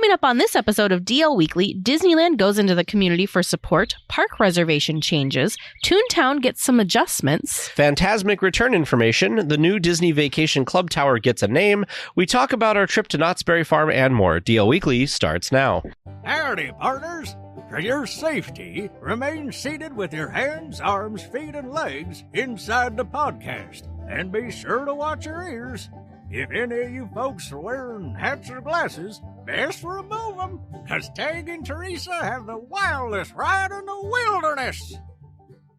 Coming up on this episode of DL Weekly, Disneyland goes into the community for support, park reservation changes, ToonTown gets some adjustments, Fantasmic return information, the new Disney Vacation Club Tower gets a name, we talk about our trip to Knott's Berry Farm, and more. DL Weekly starts now. Howdy, partners. For your safety, remain seated with your hands, arms, feet, and legs inside the podcast. And be sure to watch your ears. If any of you folks are wearing hats or glasses, best remove them, because Tag and Teresa have the wildest ride in the wilderness.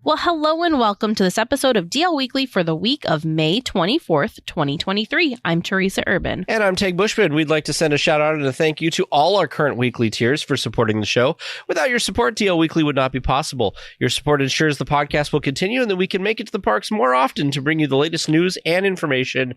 Well, hello and welcome to this episode of DL Weekly for the week of May 24th, 2023. I'm Teresa Urban. And I'm Tag Bushman. We'd like to send a shout out and a thank you to all our current weekly tiers for supporting the show. Without your support, DL Weekly would not be possible. Your support ensures the podcast will continue and that we can make it to the parks more often to bring you the latest news and information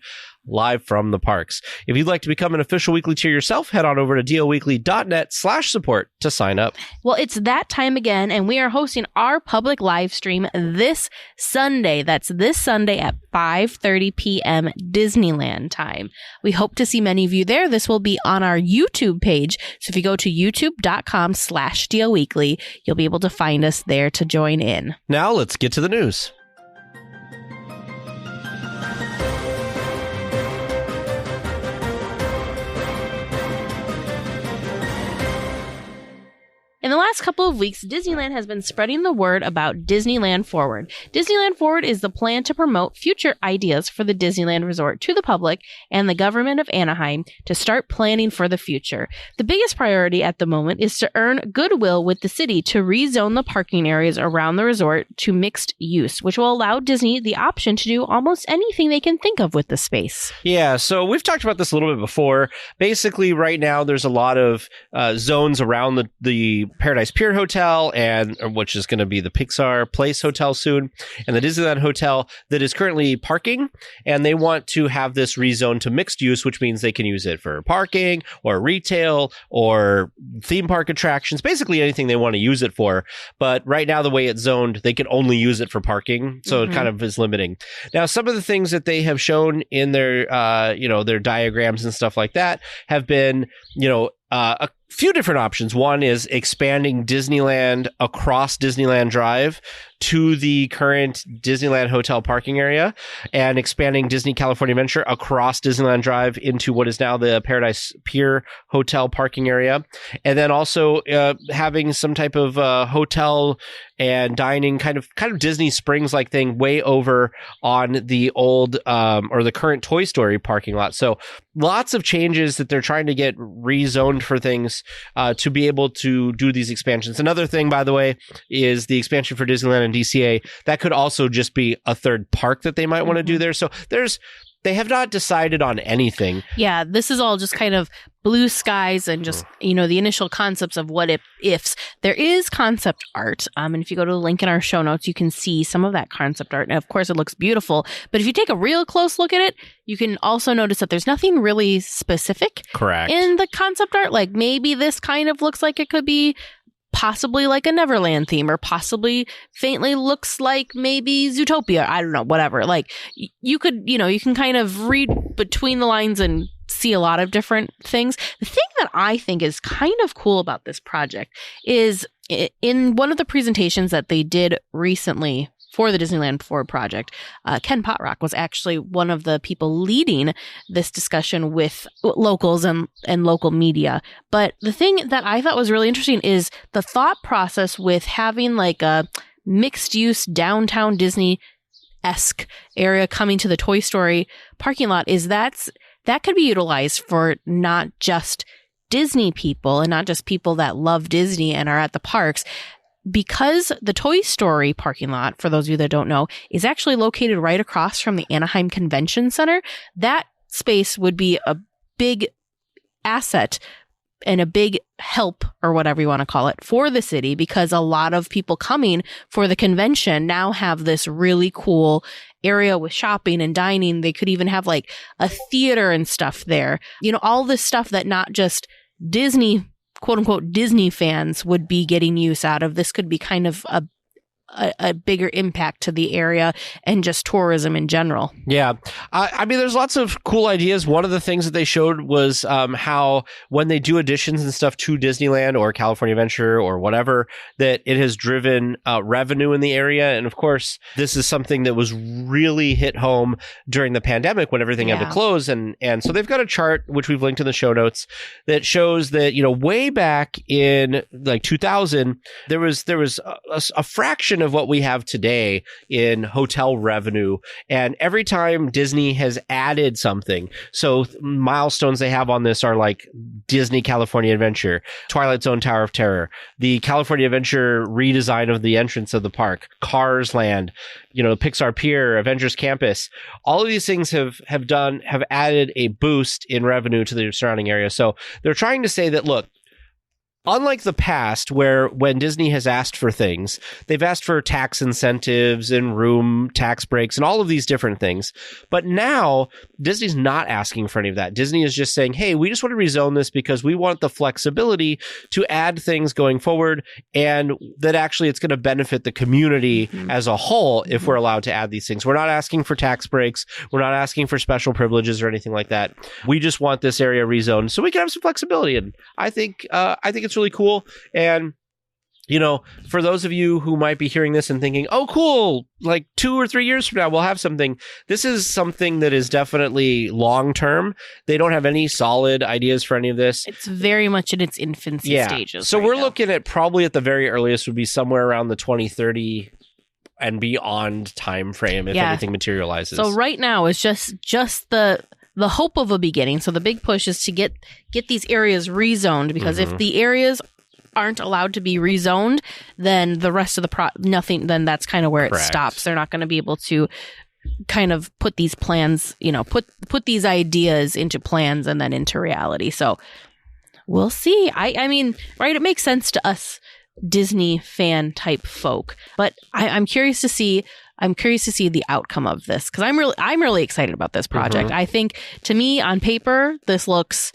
live from the parks. If you'd like to become an official weekly tier yourself, head on over to dlweekly.net/support to sign up. Well, it's that time again, and we are hosting our public live stream this Sunday. That's this Sunday at 5:30 p.m. Disneyland time. We hope to see many of you there. This will be on our YouTube page. So if you go to youtube.com/DLWeekly, you'll be able to find us there to join in. Now let's get to the news. In the last couple of weeks, Disneyland has been spreading the word about Disneyland Forward. Disneyland Forward is the plan to promote future ideas for the Disneyland Resort to the public and the government of Anaheim to start planning for the future. The biggest priority at the moment is to earn goodwill with the city to rezone the parking areas around the resort to mixed use, which will allow Disney the option to do almost anything they can think of with the space. Yeah, so we've talked about this a little bit before. Basically, right now, there's a lot of zones around the Paradise Pier Hotel, and which is going to be the Pixar Place Hotel soon, and the Disneyland Hotel that is currently parking, and they want to have this rezoned to mixed use, which means they can use it for parking or retail or theme park attractions, basically anything they want to use it for. But right now, the way it's zoned, they can only use it for parking, so it kind of is limiting. Now, some of the things that they have shown in their their diagrams and stuff like that have been, a few different options. One is expanding Disneyland across Disneyland Drive to the current Disneyland Hotel parking area, and expanding Disney California Adventure across Disneyland Drive into what is now the Paradise Pier Hotel parking area. And then also having some type of hotel and dining kind of Disney Springs like thing way over on the old or the current Toy Story parking lot. So lots of changes that they're trying to get rezoned for things to be able to do these expansions. Another thing, by the way, is the expansion for Disneyland and DCA. That could also just be a third park that they might want to do there. So they have not decided on anything. Yeah, this is all just kind of blue skies and just, the initial concepts of what ifs. There is concept art. And if you go to the link in our show notes, you can see some of that concept art. And of course, it looks beautiful. But if you take a real close look at it, you can also notice that there's nothing really specific in the concept art. Like maybe this kind of looks like it could be possibly like a Neverland theme, or possibly faintly looks like maybe Zootopia. I don't know, whatever. Like you can kind of read between the lines and see a lot of different things. The thing that I think is kind of cool about this project is in one of the presentations that they did recently for the Disneyland Forward project, Ken Potrock was actually one of the people leading this discussion with locals and local media. But the thing that I thought was really interesting is the thought process with having like a mixed use downtown Disney-esque area coming to the Toy Story parking lot is that could be utilized for not just Disney people and not just people that love Disney and are at the parks. Because the Toy Story parking lot, for those of you that don't know, is actually located right across from the Anaheim Convention Center, that space would be a big asset and a big help, or whatever you want to call it, for the city, because a lot of people coming for the convention now have this really cool area with shopping and dining. They could even have like a theater and stuff there. All this stuff that not just Disney, quote unquote, Disney fans would be getting use out of. This could be kind of a bigger impact to the area and just tourism in general. Yeah. I mean, there's lots of cool ideas. One of the things that they showed was how when they do additions and stuff to Disneyland or California Adventure or whatever, that it has driven revenue in the area. And of course, this is something that was really hit home during the pandemic when everything had to close. And so they've got a chart, which we've linked in the show notes, that shows that, way back in like 2000, there was a fraction of what we have today in hotel revenue. And every time Disney has added something, so milestones they have on this are like Disney California Adventure, Twilight Zone Tower of Terror, the California Adventure redesign of the entrance of the park, Cars Land, Pixar Pier, Avengers Campus. All of these things have added a boost in revenue to the surrounding area. So they're trying to say that, look, unlike the past, where when Disney has asked for things, they've asked for tax incentives and room tax breaks and all of these different things. But now Disney's not asking for any of that. Disney is just saying, hey, we just want to rezone this because we want the flexibility to add things going forward, and that actually it's going to benefit the community as a whole if we're allowed to add these things. We're not asking for tax breaks. We're not asking for special privileges or anything like that. We just want this area rezoned so we can have some flexibility. And I think it's really cool. And for those of you who might be hearing this and thinking, oh cool, like 2 or 3 years from now we'll have something, this is something that is definitely long term. They don't have any solid ideas for any of this. It's very much in its infancy stages. So we're looking at probably at the very earliest would be somewhere around the 2030 and beyond time frame if anything materializes. So right now it's just the hope of a beginning. So the big push is to get these areas rezoned, because if the areas aren't allowed to be rezoned, then the rest of the nothing, then that's kind of where it stops. They're not going to be able to kind of put these plans, put these ideas into plans and then into reality. So we'll see. I mean, right, it makes sense to us Disney fan type folk, but I'm curious to see the outcome of this, because I'm really excited about this project. I think, to me, on paper, this looks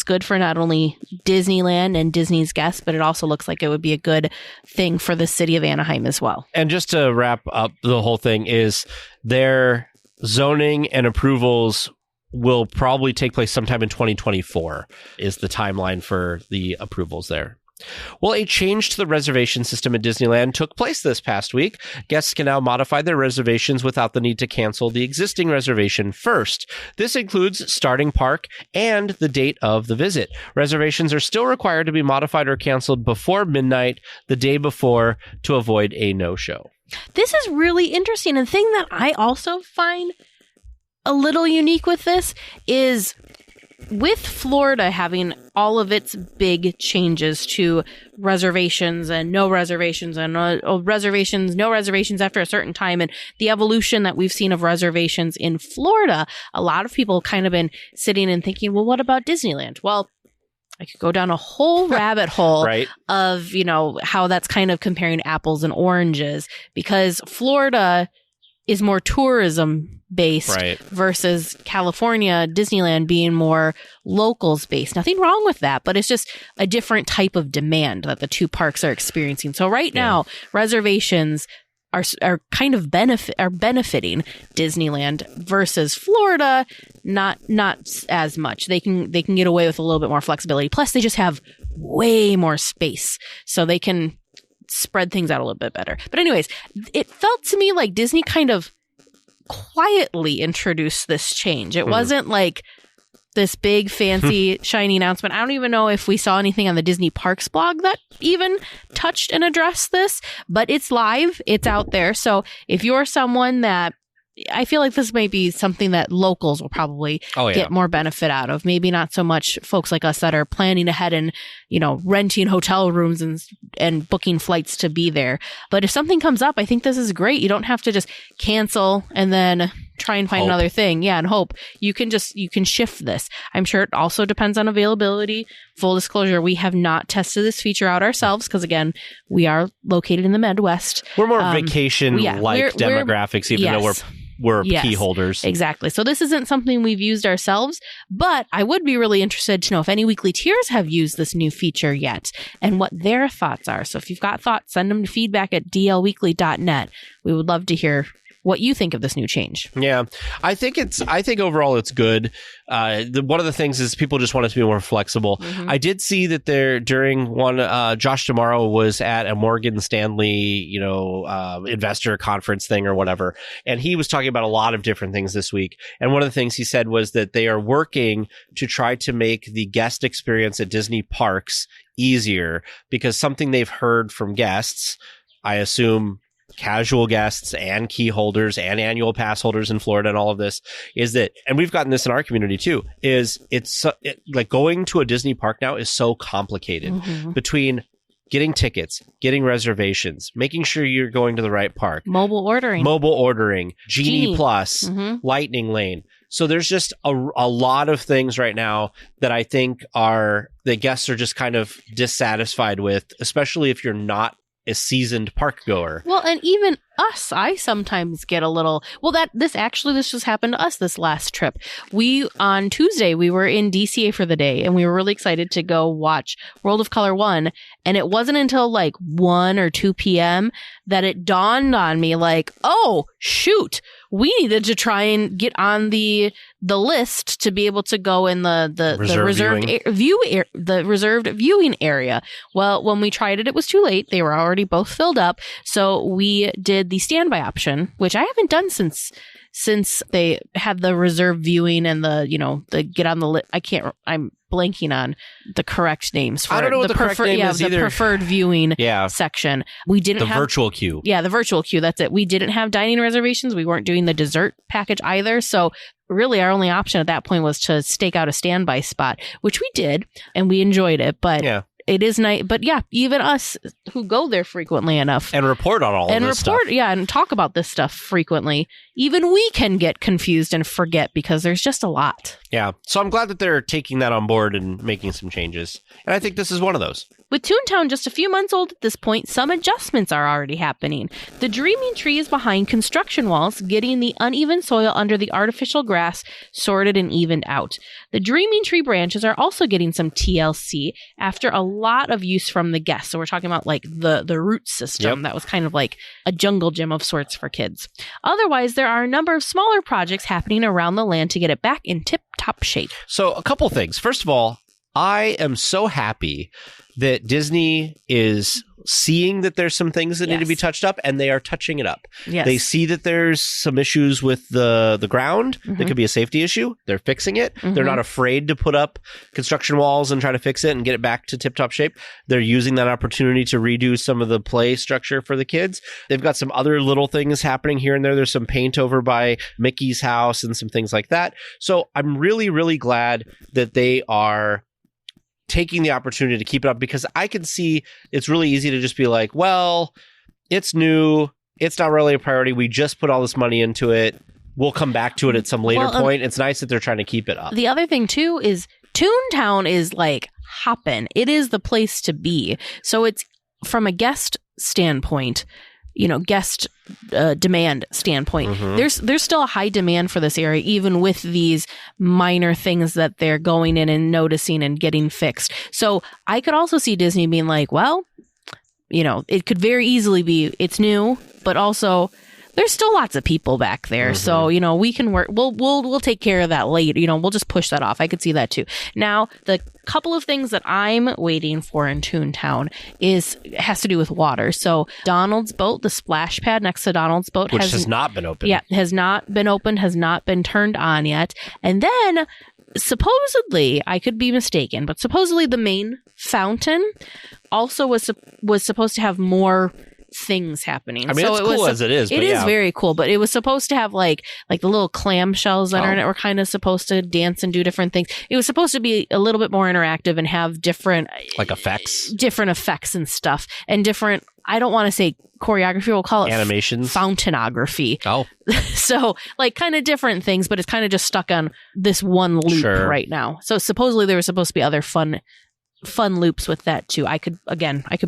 good for not only Disneyland and Disney's guests, but it also looks like it would be a good thing for the city of Anaheim as well. And just to wrap up the whole thing, is their zoning and approvals will probably take place sometime in 2024 is the timeline for the approvals there. Well, a change to the reservation system at Disneyland took place this past week. Guests can now modify their reservations without the need to cancel the existing reservation first. This includes starting park and the date of the visit. Reservations are still required to be modified or canceled before midnight the day before to avoid a no-show. This is really interesting. And the thing that I also find a little unique with this is, with Florida having all of its big changes to reservations and no reservations and reservations, no reservations after a certain time, and the evolution that we've seen of reservations in Florida, a lot of people kind of been sitting and thinking, well, what about Disneyland? Well, I could go down a whole rabbit hole of, how that's kind of comparing apples and oranges, because Florida is more tourism based versus California, Disneyland being more locals based. Nothing wrong with that, but it's just a different type of demand that the two parks are experiencing. So right now, reservations are kind of benefiting Disneyland versus Florida, not as much. They can get away with a little bit more flexibility. Plus, they just have way more space, so they can spread things out a little bit better. But anyways, it felt to me like Disney kind of quietly introduced this change. It wasn't like this big fancy shiny announcement. I don't even know if we saw anything on the Disney Parks blog that even touched and addressed this, but it's live, it's out there. So if you're someone that, I feel like this might be something that locals will probably get more benefit out of. Maybe not so much folks like us that are planning ahead and, renting hotel rooms and booking flights to be there. But if something comes up, I think this is great. You don't have to just cancel and then try and find another thing. Yeah, and hope. You can shift this. I'm sure it also depends on availability. Full disclosure, we have not tested this feature out ourselves because, again, we are located in the Midwest. We're more vacation-like demographics, even though we're were key holders. Exactly. So this isn't something we've used ourselves, but I would be really interested to know if any weekly tiers have used this new feature yet and what their thoughts are. So if you've got thoughts, send them to feedback@dlweekly.net. We would love to hear what you think of this new change. Yeah, I think overall it's good. One of the things is people just want it to be more flexible. Mm-hmm. I did see that during one, Josh Tomorrow was at a Morgan Stanley, investor conference thing or whatever, and he was talking about a lot of different things this week. And one of the things he said was that they are working to try to make the guest experience at Disney parks easier, because something they've heard from guests, I assume casual guests and key holders and annual pass holders in Florida and all of this, is that, and we've gotten this in our community too, is like going to a Disney park now is so complicated. Mm-hmm. Between getting tickets, getting reservations, making sure you're going to the right park, mobile ordering, Genie Plus, mm-hmm. Lightning Lane. So there's just a lot of things right now that I think the guests are just kind of dissatisfied with, especially if you're not a seasoned park goer. Well, and even us, I sometimes get a little, this just happened to us this last trip. On Tuesday, we were in DCA for the day, and we were really excited to go watch World of Color 1. And it wasn't until like 1 or 2 p.m. that it dawned on me, like, oh, shoot, we needed to try and get on the list to be able to go in the reserved viewing area. Well, when we tried it, it was too late. They were already both filled up. So we did the standby option, which I haven't done since they had the reserved viewing and the get on the list. I'm blanking on the correct names for I don't know what the correct name is either. The preferred viewing section. We didn't have virtual queue. Yeah, the virtual queue. That's it. We didn't have dining reservations. We weren't doing the dessert package either. So really our only option at that point was to stake out a standby spot, which we did, and we enjoyed it. But it is nice. But yeah, even us who go there frequently enough and report on all of this stuff. And talk about this stuff frequently, even we can get confused and forget because there's just a lot. Yeah. So I'm glad that they're taking that on board and making some changes. And I think this is one of those. With ToonTown just a few months old at this point, some adjustments are already happening. The Dreaming Tree is behind construction walls, getting the uneven soil under the artificial grass sorted and evened out. The Dreaming Tree branches are also getting some TLC after a lot of use from the guests. So we're talking about like the root system that was kind of like a jungle gym of sorts for kids. Otherwise, there are a number of smaller projects happening around the land to get it back in tip-top shape. So a couple things. First of all, I am so happy that Disney is seeing that there's some things that need to be touched up, and they are touching it up. Yes. They see that there's some issues with the ground that could be a safety issue. They're fixing it. They're not afraid to put up construction walls and try to fix it and get it back to tip-top shape. They're using that opportunity to redo some of the play structure for the kids. They've got some other little things happening here and there. There's some paint over by Mickey's house and some things like that. So I'm really, really glad that they are taking the opportunity to keep it up, because I can see it's really easy to just be like, well, it's new. It's not really a priority. We just put all this money into it. We'll come back to it at some later point. It's nice that they're trying to keep it up. The other thing, too, is ToonTown is like hopping. It is the place to be. So it's from a guest standpoint, guest demand standpoint. There's still a high demand for this area, even with these minor things that they're going in and noticing and getting fixed. So I could also see Disney being like, well, it could very easily be it's new, but also there's still lots of people back there. So, we can work. We'll take care of that later. We'll just push that off. I could see that too. Now, the couple of things that I'm waiting for in ToonTown has to do with water. So Donald's boat, the splash pad next to Donald's boat, which has not been opened. Yeah, has not been opened, has not been turned on yet. And then supposedly, I could be mistaken, but supposedly the main fountain also was supposed to have more things happening. I mean, so it's cool as it is. It is very cool, but it was supposed to have like the little clam shells that are in it were kind of supposed to dance and do different things. It was supposed to be a little bit more interactive and have different effects and stuff, and different, I don't want to say choreography, we'll call it animations, fountainography. So like kind of different things, but it's kind of just stuck on this one loop right now. So supposedly there was supposed to be other fun fun loops with that too. I could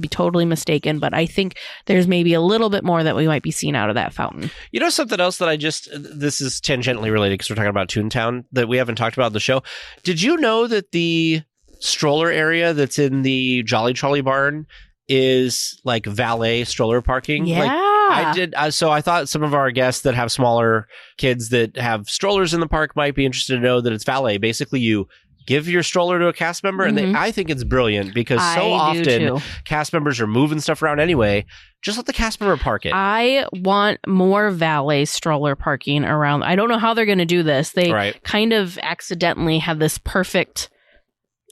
be totally mistaken, but I think there's maybe a little bit more that we might be seeing out of that fountain. You know, something else that this is tangentially related because we're talking about ToonTown that we haven't talked about in the show. Did you know that the stroller area that's in the Jolly Trolley barn is like valet stroller parking? Yeah. I did. So I thought some of our guests that have smaller kids that have strollers in the park might be interested to know that it's valet. Basically, you give your stroller to a cast member, and I think it's brilliant because so often cast members are moving stuff around anyway. Just let the cast member park it. I want more valet stroller parking around. I don't know how they're going to do this. They kind of accidentally have this perfect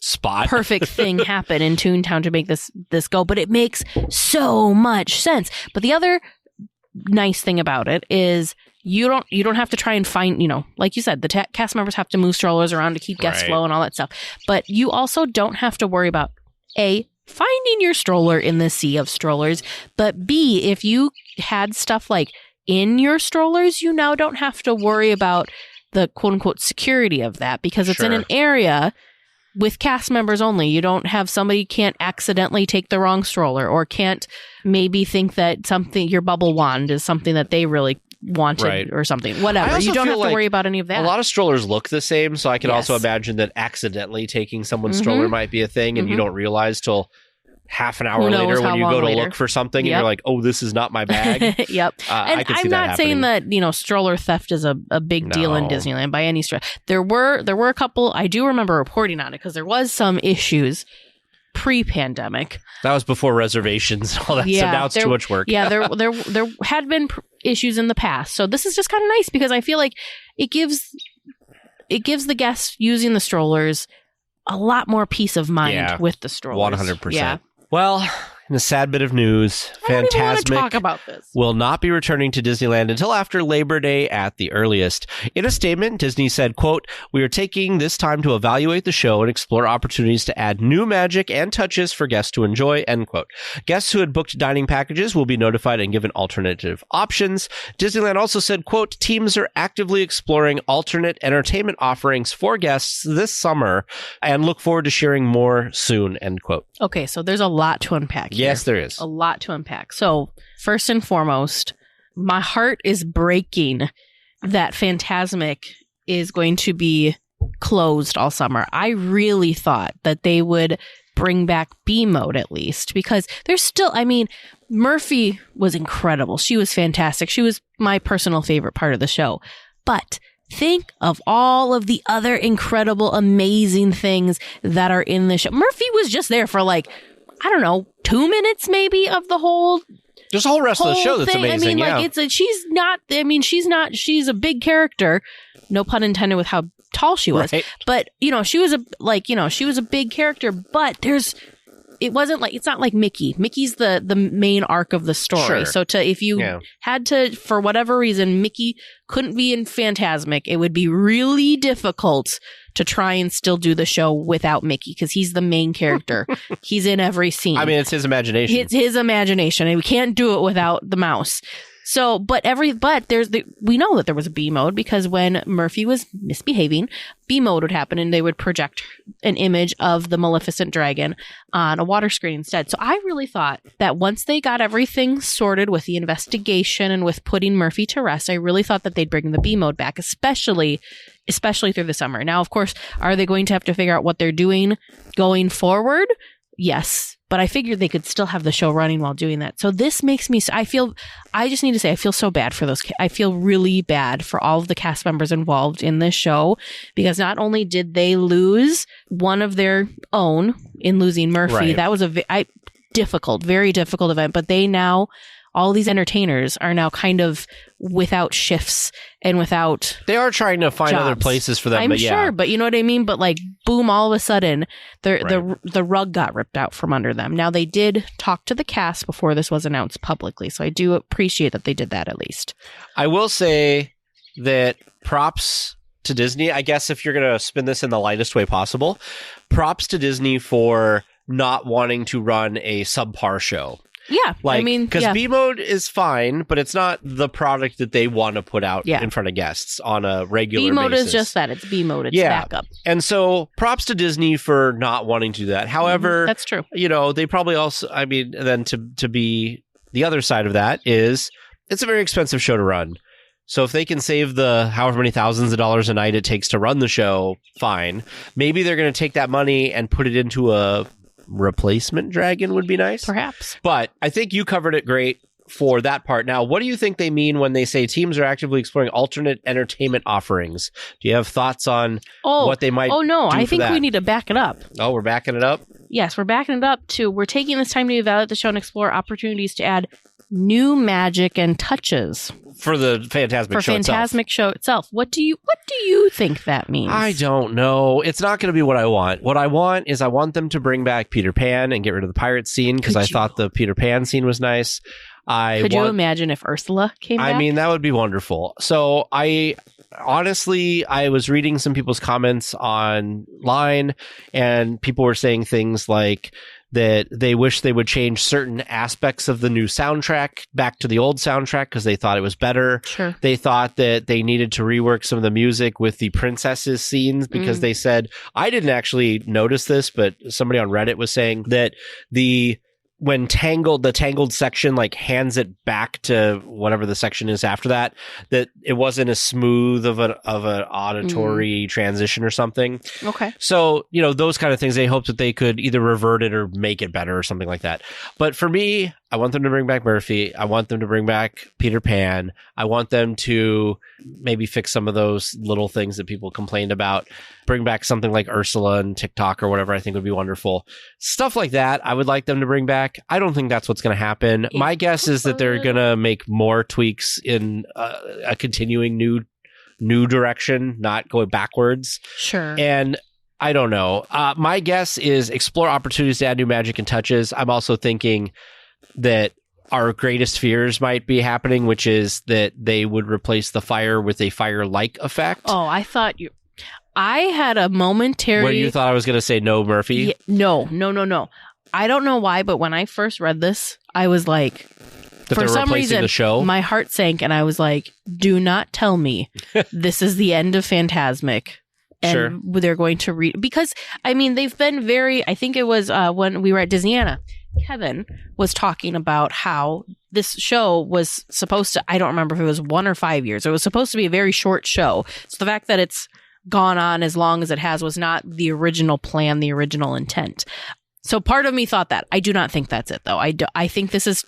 thing happen in ToonTown to make this go, but it makes so much sense. But the other nice thing about it is you don't have to try and find, like you said, the cast members have to move strollers around to keep guest flow and all that stuff. But you also don't have to worry about finding your stroller in the sea of strollers. But B, if you had stuff like in your strollers, you now don't have to worry about the quote unquote security of that because it's in an area with cast members only. You don't have somebody can't accidentally take the wrong stroller or can't maybe think that your bubble wand is something that they really wanted or something. Whatever. You don't have to worry about any of that. A lot of strollers look the same, so I can also imagine that accidentally taking someone's stroller might be a thing and you don't realize till half an hour later when you go to look for something and you're like, oh, this is not my bag. Yep. And I'm not saying that, stroller theft is a big deal in Disneyland by any stretch. There were a couple, I do remember reporting on it because there was some issues pre-pandemic. That was before reservations and all that. So now it's too much work. Yeah, there had been issues in the past. So this is just kind of nice because I feel like it gives the guests using the strollers a lot more peace of mind with the strollers. 100%. Yeah. Well, in a sad bit of news, Fantasmic will not be returning to Disneyland until after Labor Day at the earliest. In a statement, Disney said, quote, "We are taking this time to evaluate the show and explore opportunities to add new magic and touches for guests to enjoy," end quote. Guests who had booked dining packages will be notified and given alternative options. Disneyland also said, quote, "Teams are actively exploring alternate entertainment offerings for guests this summer and look forward to sharing more soon," end quote. Okay, so there's a lot to unpack here. Yes, there is. A lot to unpack. So, first and foremost, my heart is breaking that Fantasmic is going to be closed all summer. I really thought that they would bring back B mode at least because there's still, Murphy was incredible. She was fantastic. She was my personal favorite part of the show. But think of all of the other incredible, amazing things that are in the show. Murphy was just there for 2 minutes maybe of the whole. There's a whole rest of the show that's amazing. She's a big character. No pun intended with how tall she was. Right. But, she was a big character, but it's not like Mickey. Mickey's the main arc of the story. Sure. So if you had to, for whatever reason, Mickey couldn't be in Fantasmic, it would be really difficult to try and still do the show without Mickey because he's the main character. He's in every scene. It's his imagination. It's his imagination, and we can't do it without the mouse. So, we know that there was a B mode because when Murphy was misbehaving, B mode would happen and they would project an image of the Maleficent dragon on a water screen instead. So I really thought that once they got everything sorted with the investigation and with putting Murphy to rest, I really thought that they'd bring the B mode back, especially through the summer. Now, of course, are they going to have to figure out what they're doing going forward? Yes. But I figured they could still have the show running while doing that. So this makes me, I feel so bad for those. I feel really bad for all of the cast members involved in this show because not only did they lose one of their own in losing Murphy, that was a very difficult event, but all these entertainers are now kind of without shifts and without They are trying to find jobs. Other places for them, I'm sure, but you know what I mean? But boom, all of a sudden, the rug got ripped out from under them. Now, they did talk to the cast before this was announced publicly, so I do appreciate that they did that at least. I will say that props to Disney, I guess if you're going to spin this in the lightest way possible, props to Disney for not wanting to run a subpar show. Yeah, Like, because yeah. B mode is fine, but it's not the product that they want to put out in front of guests on a regular basis. B mode is just that. It's B mode. It's backup. And so props to Disney for not wanting to do that. However, that's true. They probably also, then to be the other side of that is it's a very expensive show to run. So if they can save the however many thousands of dollars a night it takes to run the show, fine. Maybe they're going to take that money and put it into a replacement dragon would be nice. Perhaps. But I think you covered it great for that part. Now, what do you think they mean when they say teams are actively exploring alternate entertainment offerings? Do you have thoughts on what they might do? Oh, no. I think that? we need to back it up. Oh, we're backing it up? Yes, we're backing it up to we're taking this time to evaluate the show and explore opportunities to add new magic and touches for the Fantasmic show itself. What do you think that means? I don't know. It's not going to be what I want. What I want is I want them to bring back Peter Pan and get rid of the pirate scene because I thought the Peter Pan scene was nice. Could you imagine if Ursula came back? That would be wonderful. So I was reading some people's comments online and people were saying things like that they wish they would change certain aspects of the new soundtrack back to the old soundtrack because they thought it was better. Sure. They thought that they needed to rework some of the music with the princesses scenes because they said, I didn't actually notice this, but somebody on Reddit was saying that when the Tangled section like hands it back to whatever the section is after that it wasn't as smooth of an auditory transition or something. Okay. So, those kind of things, they hope that they could either revert it or make it better or something like that. But for me, I want them to bring back Murphy. I want them to bring back Peter Pan. I want them to maybe fix some of those little things that people complained about. Bring back something like Ursula and TikTok or whatever I think would be wonderful. Stuff like that, I would like them to bring back. I don't think that's what's going to happen. My guess is that they're going to make more tweaks in a continuing new direction, not going backwards. Sure. And I don't know. My guess is explore opportunities to add new magic and touches. I'm also thinking that our greatest fears might be happening, which is that they would replace the fire with a fire-like effect. Oh, I had a momentary... Where you thought I was going to say no, Murphy? No. I don't know why, but when I first read this, I was like... That for some reason, the show? My heart sank, and I was like, do not tell me this is the end of Fantasmic. And they're going to read... Because, they've been very... I think it was when we were at Disneyland. Kevin was talking about how this show was supposed to, I don't remember if it was 1 or 5 years. It was supposed to be a very short show. So the fact that it's gone on as long as it has was not the original plan, the original intent. So part of me thought that. I do not think that's it, though. I think this is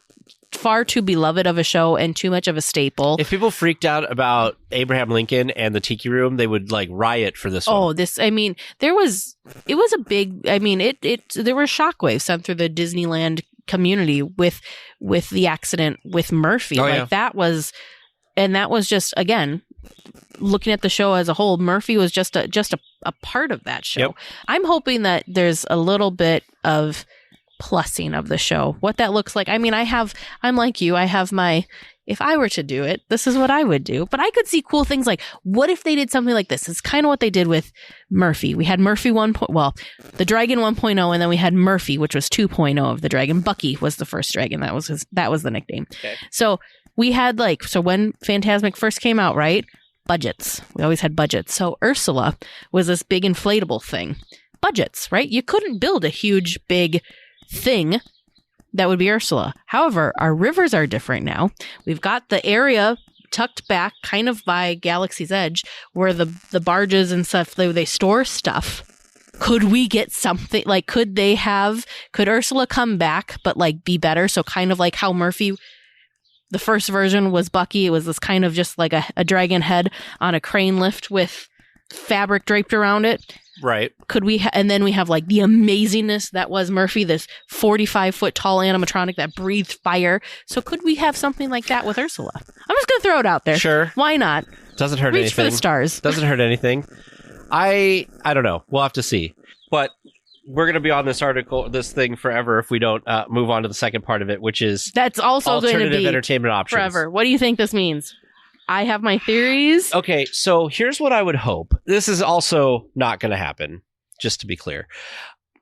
far too beloved of a show and too much of a staple. If people freaked out about Abraham Lincoln and the Tiki Room, they would riot for this one. Oh, it was a big, there were shockwaves sent through the Disneyland community with the accident with Murphy. That was just, again, looking at the show as a whole, Murphy was just a part of that show. Yep. I'm hoping that there's a little bit of plussing of the show, what that looks like. I'm like you, I have if I were to do it, this is what I would do. But I could see cool things like, what if they did something like this? It's kind of what they did with Murphy. We had Murphy the Dragon 1.0, and then we had Murphy, which was 2.0 of the Dragon. Bucky was the first dragon. That was the nickname. Okay. So we had when Fantasmic first came out, right? Budgets. We always had budgets. So Ursula was this big inflatable thing. Budgets, right? You couldn't build a huge, big thing that would be Ursula. However, our rivers are different now. We've got the area tucked back kind of by Galaxy's Edge where the barges and stuff, they store stuff. Could we get something could Ursula come back but be better? So kind of like how Murphy, the first version was Bucky. It was this kind of just like a dragon head on a crane lift with fabric draped around it. Right. Could we and then we have the amazingness that was Murphy, this 45-foot tall animatronic that breathed fire. So could we have something like that with Ursula? I'm just going to throw it out there. Sure. Why not? Doesn't hurt anything. Reach for the stars. Doesn't hurt anything. I don't know. We'll have to see. But we're going to be on this thing forever if we don't move on to the second part of it, which is that's also alternative going to be entertainment options. Forever. What do you think this means? I have my theories. Okay, so here's what I would hope. This is also not going to happen, just to be clear.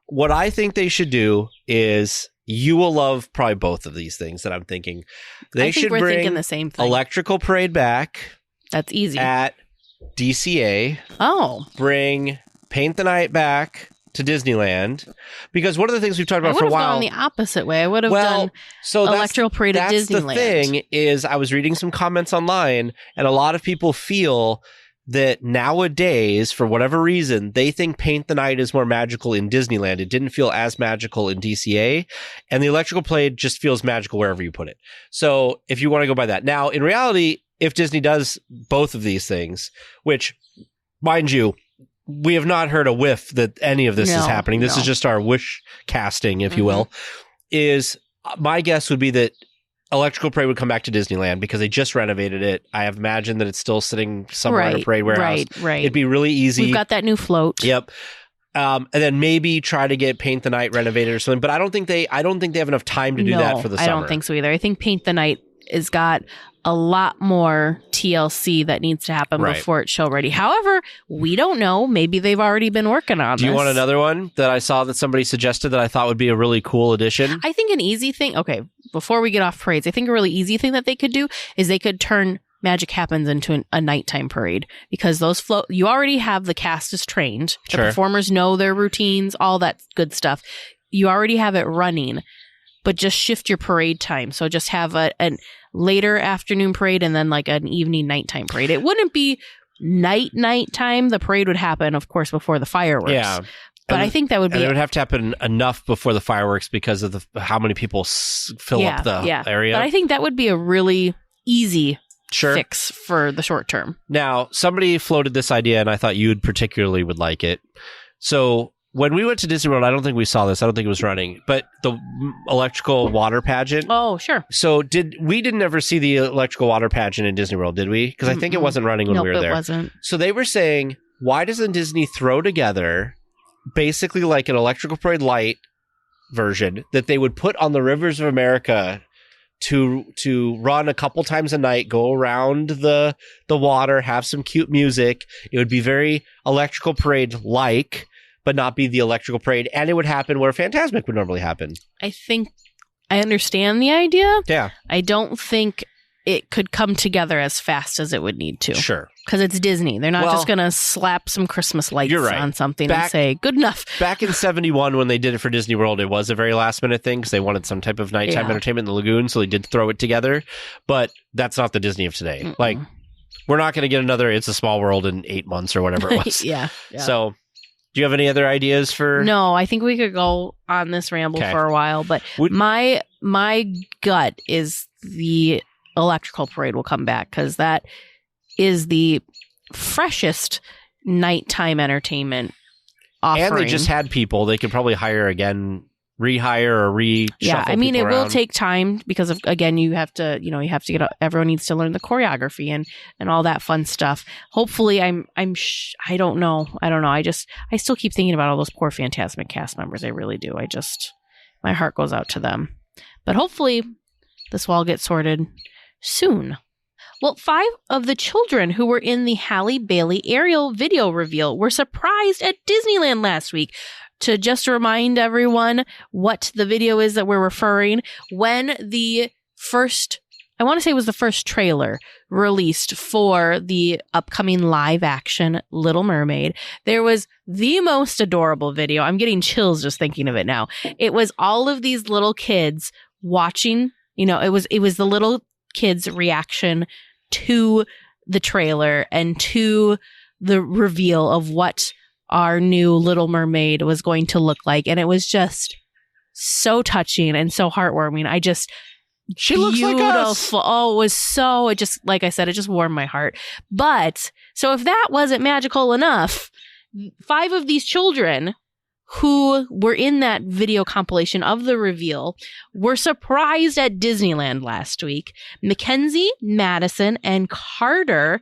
What I think they should do is you will love probably both of these things that I'm thinking. I think we're thinking the same thing. Electrical Parade back. That's easy. At DCA. Oh. Bring Paint the Night back to Disneyland, because one of the things we've talked about for a while. I would have gone the opposite way. I would have done Electrical Parade at Disneyland. That's the thing is, I was reading some comments online, and a lot of people feel that nowadays, for whatever reason, they think Paint the Night is more magical in Disneyland. It didn't feel as magical in DCA, and the Electrical Parade just feels magical wherever you put it. So if you want to go by that. Now, in reality, if Disney does both of these things, which, mind you, we have not heard a whiff that any of this is happening. This is just our wish casting, if you will. Is my guess would be that Electrical Parade would come back to Disneyland because they just renovated it. I have imagined that it's still sitting somewhere in a parade warehouse. Right. It'd be really easy. We've got that new float. Yep. And then maybe try to get Paint the Night renovated or something. But I don't think they have enough time to do that for the summer. I don't think so either. I think Paint the Night has got a lot more TLC that needs to happen before it's show ready. However, we don't know. Maybe they've already been working on this. Do you want another one that I saw that somebody suggested that I thought would be a really cool addition? I think an easy thing. Okay, before we get off parades, I think a really easy thing that they could do is they could turn Magic Happens into a nighttime parade, because those you already have the cast is trained. The performers know their routines, all that good stuff. You already have it running, but just shift your parade time. So just have an later afternoon parade and then like an evening nighttime parade. It wouldn't be nighttime. The parade would happen, of course, before the fireworks. Yeah. But I think that would be... And it would have to happen enough before the fireworks because of how many people fill up the area. But I think that would be a really easy fix for the short term. Now, somebody floated this idea, and I thought you particularly would like it. So when we went to Disney World, I don't think we saw this. I don't think it was running. But the electrical water pageant. Oh, sure. So we didn't ever see the electrical water pageant in Disney World, did we? Because I think it wasn't running when we were there. It wasn't. So they were saying, why doesn't Disney throw together basically like an Electrical Parade Light version that they would put on the Rivers of America to run a couple times a night, go around the water, have some cute music. It would be very Electrical Parade-like, but not be the Electrical Parade, and it would happen where Fantasmic would normally happen. I think I understand the idea. Yeah. I don't think it could come together as fast as it would need to. Sure. Because it's Disney. They're not just going to slap some Christmas lights on something and say, good enough. Back in 71, when they did it for Disney World, it was a very last-minute thing because they wanted some type of nighttime entertainment in the lagoon, so they did throw it together. But that's not the Disney of today. Mm-mm. Like, we're not going to get another It's a Small World in 8 months or whatever it was. Yeah. So... do you have any other ideas for... No, I think we could go on this ramble for a while, but my gut is the Electrical Parade will come back because that is the freshest nighttime entertainment offering. And they just had people. They could probably hire again, rehire or reshuffle. Yeah, I mean, it around. will take time because of, again, you have to get, everyone needs to learn the choreography and all that fun stuff. Hopefully I don't know. I still keep thinking about all those poor Fantasmic cast members. I really do. My heart goes out to them, but hopefully this will all get sorted soon. Well, 5 of the children who were in the Halle Bailey aerial video reveal were surprised at Disneyland last week. To just remind everyone what the video is that we're referring, when the first, I want to say it was the first trailer released for the upcoming live action Little Mermaid, there was the most adorable video. I'm getting chills just thinking of it now. It was all of these little kids watching, it was the little kids' reaction to the trailer and to the reveal of what our new Little Mermaid was going to look like. And it was just so touching and so heartwarming. She looks like us. Oh, it just, like I said, it just warmed my heart. But, so if that wasn't magical enough, 5 of these children who were in that video compilation of the reveal were surprised at Disneyland last week. Mackenzie, Madison, and Carter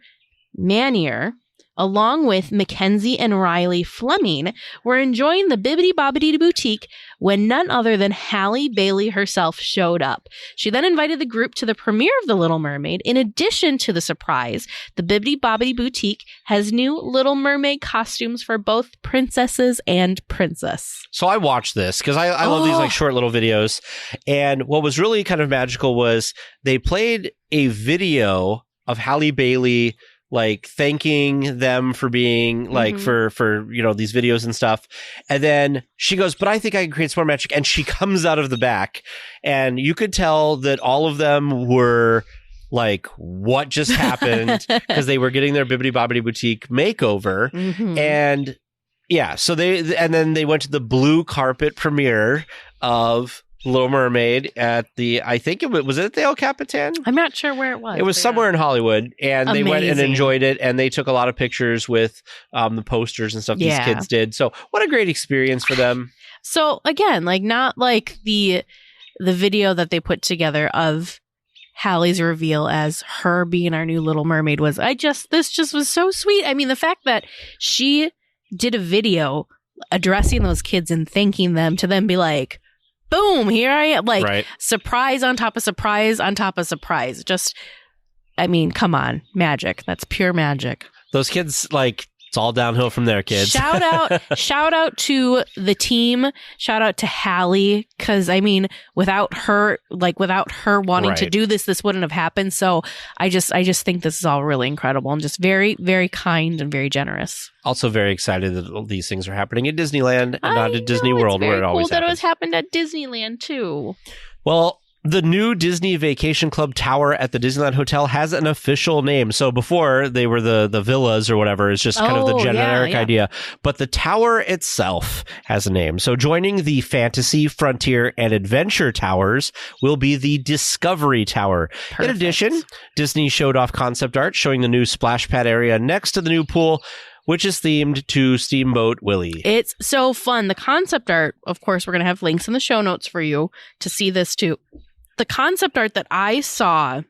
Manier, along with Mackenzie and Riley Fleming, were enjoying the Bibbidi Bobbidi Boutique when none other than Halle Bailey herself showed up. She then invited the group to the premiere of The Little Mermaid. In addition to the surprise, the Bibbidi Bobbidi Boutique has new Little Mermaid costumes for both princesses and princess. So I watched this because I love these like short little videos. And what was really kind of magical was they played a video of Halle Bailey like thanking them for being like for these videos and stuff. And then she goes, but I think I can create some more magic. And she comes out of the back and you could tell that all of them were like, what just happened? Because they were getting their Bibbidi Bobbidi Boutique makeover. And yeah, so then they went to the blue carpet premiere of Little Mermaid at I think was it the El Capitan? I'm not sure where it was. It was somewhere in Hollywood, and they went and enjoyed it, and they took a lot of pictures with the posters and stuff these kids did. So what a great experience for them. So again, like not like the video that they put together of Halle's reveal as her being our new Little Mermaid was, this just was so sweet. I mean, the fact that she did a video addressing those kids and thanking them to then be like, boom, here I am. Like, surprise on top of surprise on top of surprise. Just, I mean, come on. Magic. That's pure magic. Those kids, like, it's all downhill from there, kids. Shout out to the team. Shout out to Halle. Because, I mean, without her wanting to do this wouldn't have happened. So I just think this is all really incredible and just very, very kind and very generous. Also very excited that these things are happening at Disneyland and not at Disney World where it always happens. That it was happened at Disneyland too. Well, the new Disney Vacation Club Tower at the Disneyland Hotel has an official name. So before they were the villas or whatever, it's just kind of the generic idea. But the tower itself has a name. So joining the Fantasy, Frontier, and Adventure Towers will be the Discovery Tower. In addition, Disney showed off concept art showing the new splash pad area next to the new pool, which is themed to Steamboat Willie. It's so fun. The concept art, of course, we're going to have links in the show notes for you to see this too. The concept art that I saw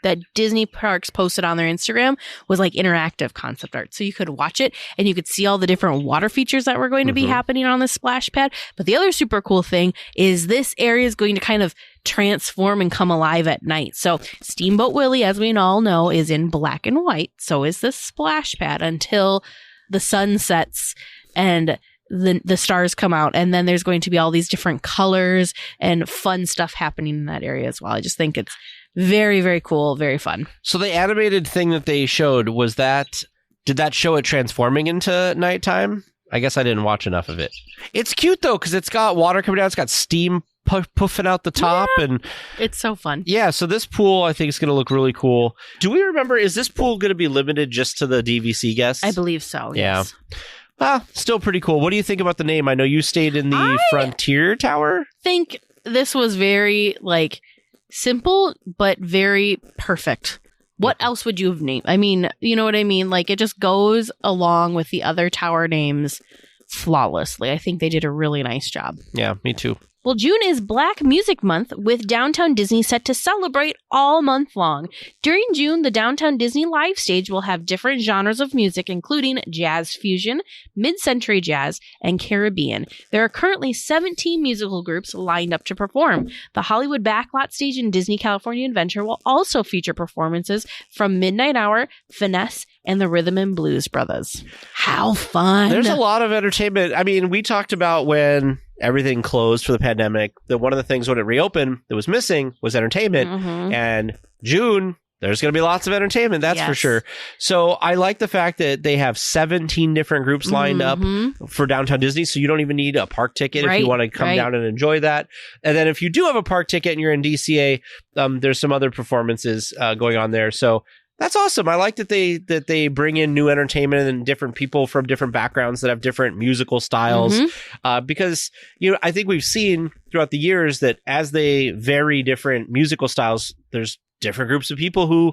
that Disney Parks posted on their Instagram was like interactive concept art. So you could watch it and you could see all the different water features that were going to be happening on the splash pad. But the other super cool thing is this area is going to kind of transform and come alive at night. So Steamboat Willie, as we all know, is in black and white. So is this splash pad until the sun sets and the stars come out, and then there's going to be all these different colors and fun stuff happening in that area as well. I just think it's very, very cool, very fun. So the animated thing that they showed, did that show it transforming into nighttime? I guess I didn't watch enough of it. It's cute though, because it's got water coming down, it's got steam puffing out the top, and it's so fun. Yeah, so this pool I think is going to look really cool. Do we remember, is this pool going to be limited just to the DVC guests? I believe so, yes. Still pretty cool. What do you think about the name? I know you stayed in the Frontier Tower. I think this was very simple, but very perfect. What else would you have named? I mean, you know what I mean? Like, it just goes along with the other tower names flawlessly. I think they did a really nice job. Yeah, me too. Well, June is Black Music Month, with Downtown Disney set to celebrate all month long. During June, the Downtown Disney Live Stage will have different genres of music, including jazz fusion, mid-century jazz, and Caribbean. There are currently 17 musical groups lined up to perform. The Hollywood Backlot Stage in Disney California Adventure will also feature performances from Midnight Hour, Finesse, and the Rhythm and Blues Brothers. How fun! There's a lot of entertainment. I mean, we talked about when everything closed for the pandemic, that one of the things when it reopened that was missing was entertainment. And June, there's going to be lots of entertainment, that's for sure. So I like the fact that they have 17 different groups lined up for Downtown Disney, so you don't even need a park ticket if you want to come down and enjoy that. And then if you do have a park ticket and you're in DCA, there's some other performances going on there. So that's awesome. I like that they bring in new entertainment and different people from different backgrounds that have different musical styles. Because, I think we've seen throughout the years that as they vary different musical styles, there's different groups of people who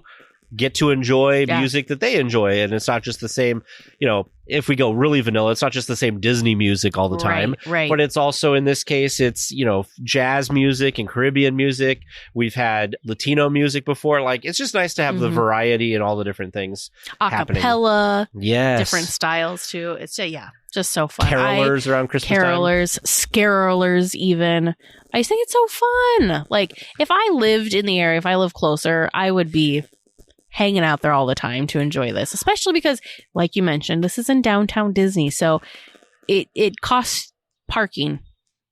get to enjoy music that they enjoy. And it's not just the same, if we go really vanilla, it's not just the same Disney music all the time. Right. But it's also, in this case, it's, jazz music and Caribbean music. We've had Latino music before. Like, it's just nice to have the variety and all the different things happening. Acapella. Yes. Different styles, too. It's, just so fun. Carolers around Christmas time. Scarolers even. I just think it's so fun. Like, if I lived in the area, if I lived closer, I would be hanging out there all the time to enjoy this. Especially because, like you mentioned, this is in downtown Disney. So it costs parking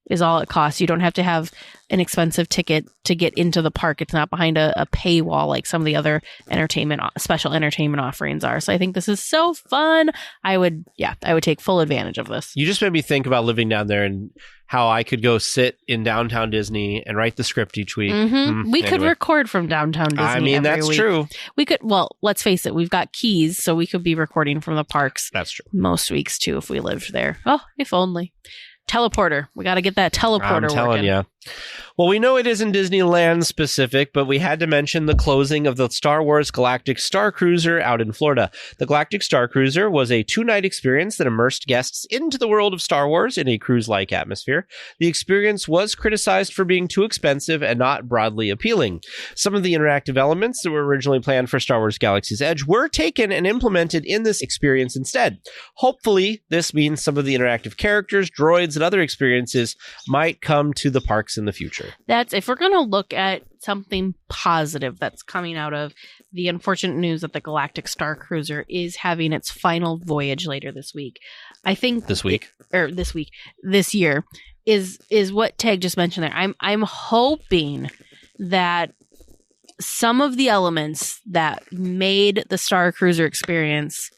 is all it costs. You don't have to have an expensive ticket to get into the park. It's not behind a paywall like some of the other special entertainment offerings are. So I think this is so fun. I would take full advantage of this. You just made me think about living down there and how I could go sit in downtown Disney and write the script each week. We could record from downtown Disney. I mean, that's week. true. We could, let's face it, we've got keys, so we could be recording from the parks. That's true. Most weeks too, if we lived there. Oh, if only. Teleporter. We got to get that teleporter I'm telling working. you. Well, we know it isn't Disneyland specific, but we had to mention the closing of the Star Wars Galactic Star Cruiser out in Florida. The Galactic Star Cruiser was a 2-night experience that immersed guests into the world of Star Wars in a cruise-like atmosphere. The experience was criticized for being too expensive and not broadly appealing. Some of the interactive elements that were originally planned for Star Wars Galaxy's Edge were taken and implemented in this experience instead. Hopefully, this means some of the interactive characters, droids, and other experiences might come to the parks in the future. That's if we're going to look at something positive that's coming out of the unfortunate news that the Galactic Star Cruiser is having its final voyage later this week. I think this year is what Tag just mentioned there. I'm hoping that some of the elements that made the Star Cruiser experience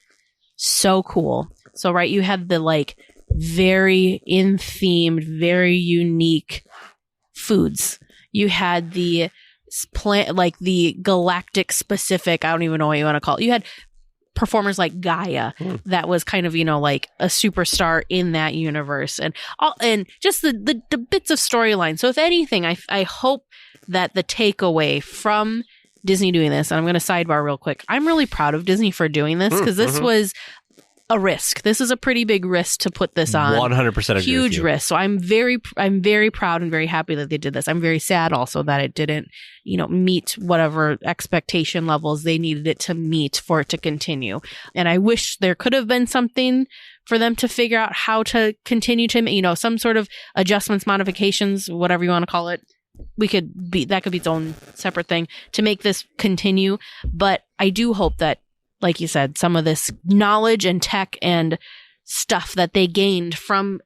so cool. So, right, you had the very in-themed, very unique foods. You had the the galactic specific, I don't even know what you want to call it. You had performers like Gaia that was kind of, like a superstar in that universe, and just the bits of storyline. So if anything, I hope that the takeaway from Disney doing this, and I'm going to sidebar real quick, I'm really proud of Disney for doing this, because this was a risk. This is a pretty big risk to put this on. 100% agree. Huge risk. So I'm very proud and very happy that they did this. I'm very sad also that it didn't, meet whatever expectation levels they needed it to meet for it to continue. And I wish there could have been something for them to figure out how to continue to, some sort of adjustments, modifications, whatever you want to call it. That could be its own separate thing to make this continue. But I do hope that, like you said, some of this knowledge and tech and stuff that they gained from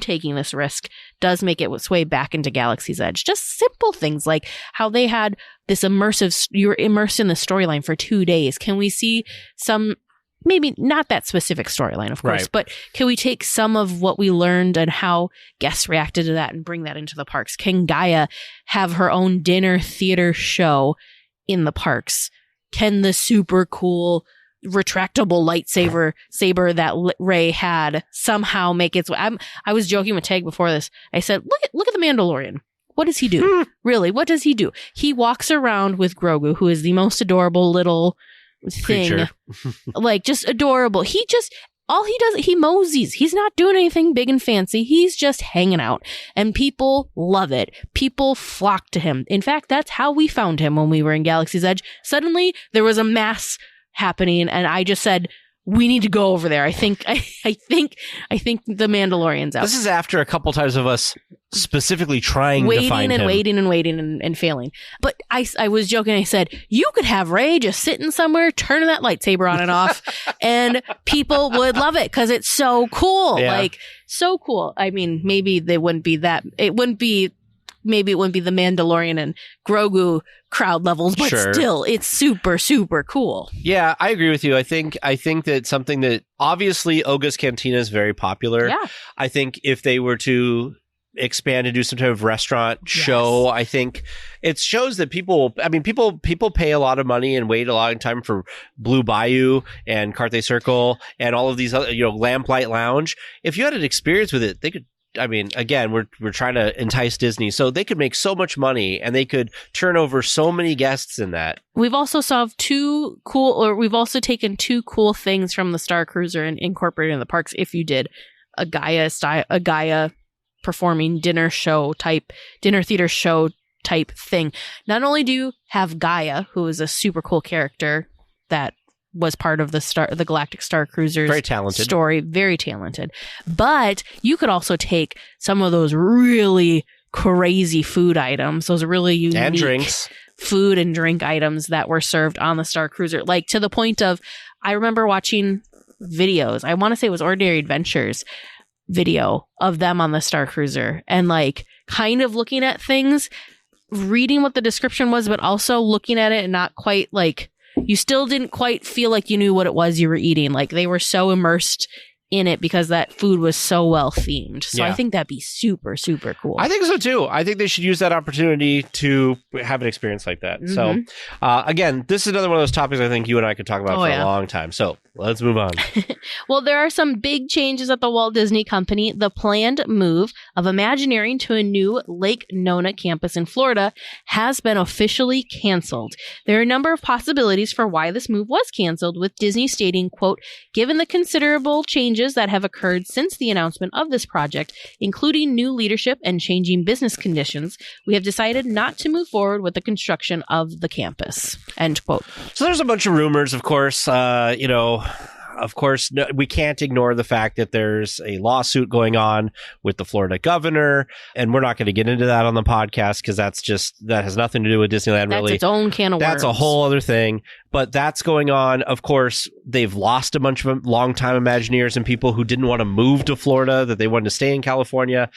taking this risk does make it its way back into Galaxy's Edge. Just simple things like how they had this you were immersed in the storyline for 2 days. Can we see some, maybe not that specific storyline, of course, but can we take some of what we learned and how guests reacted to that and bring that into the parks? Can Gaia have her own dinner theater show in the parks? Can the super cool retractable saber that Rey had somehow make its way? I was joking with Tag before this. I said, look at the Mandalorian. What does he do? Really, what does he do? He walks around with Grogu, who is the most adorable little thing. Just adorable. All he does, he moseys. He's not doing anything big and fancy. He's just hanging out. And people love it. People flock to him. In fact, that's how we found him when we were in Galaxy's Edge. Suddenly, there was a mass happening, and I just said, we need to go over there. I think the Mandalorian's out. This is after a couple times of us specifically trying to find him. Waiting and failing. But I was joking. I said, you could have Rey just sitting somewhere, turning that lightsaber on and off, and people would love it because it's so cool. Yeah. So cool. I mean, maybe it wouldn't be the Mandalorian and Grogu crowd levels, but still, it's super, super cool. Yeah, I agree with you. I think that something that obviously Oga's Cantina is very popular. Yeah. I think if they were to expand and do some type of restaurant show, I think it shows that people pay a lot of money and wait a lot of time for Blue Bayou and Carthay Circle and all of these other, Lamplight Lounge. If you had an experience with it, they could I mean, again, we're trying to entice Disney, so they could make so much money and they could turn over so many guests in that. We've also we've also taken 2 cool things from the Star Cruiser and incorporated in the parks. If you did a Gaia performing dinner theater show type thing. Not only do you have Gaia, who is a super cool character that was part of the Galactic Star Cruiser's very talented story, very talented, but you could also take some of those really crazy food items, those really unique and drinks, food and drink items that were served on the Star Cruiser, like to the point of, I remember watching videos, I want to say it was Ordinary Adventures video of them on the Star Cruiser, and like kind of looking at things, reading what the description was, but also looking at it and not quite like, you still didn't quite feel like you knew what it was you were eating. Like they were so immersed in it because that food was so well themed. So I think that'd be super, super cool. I think so too. I think they should use that opportunity to have an experience like that. So again, this is another one of those topics I think you and I could talk about for a long time. So let's move on. Well, there are some big changes at the Walt Disney Company. The planned move of Imagineering to a new Lake Nona campus in Florida has been officially canceled. There are a number of possibilities for why this move was canceled, with Disney stating, quote, "Given the considerable changes that have occurred since the announcement of this project, including new leadership and changing business conditions, we have decided not to move forward with the construction of the campus," end quote. So there's a bunch of rumors, of course, Of course, no, we can't ignore the fact that there's a lawsuit going on with the Florida governor, and we're not going to get into that on the podcast because that has nothing to do with Disneyland. That's really, its own can of worms. That's a whole other thing. But that's going on. Of course, they've lost a bunch of longtime Imagineers and people who didn't want to move to Florida, that they wanted to stay in California.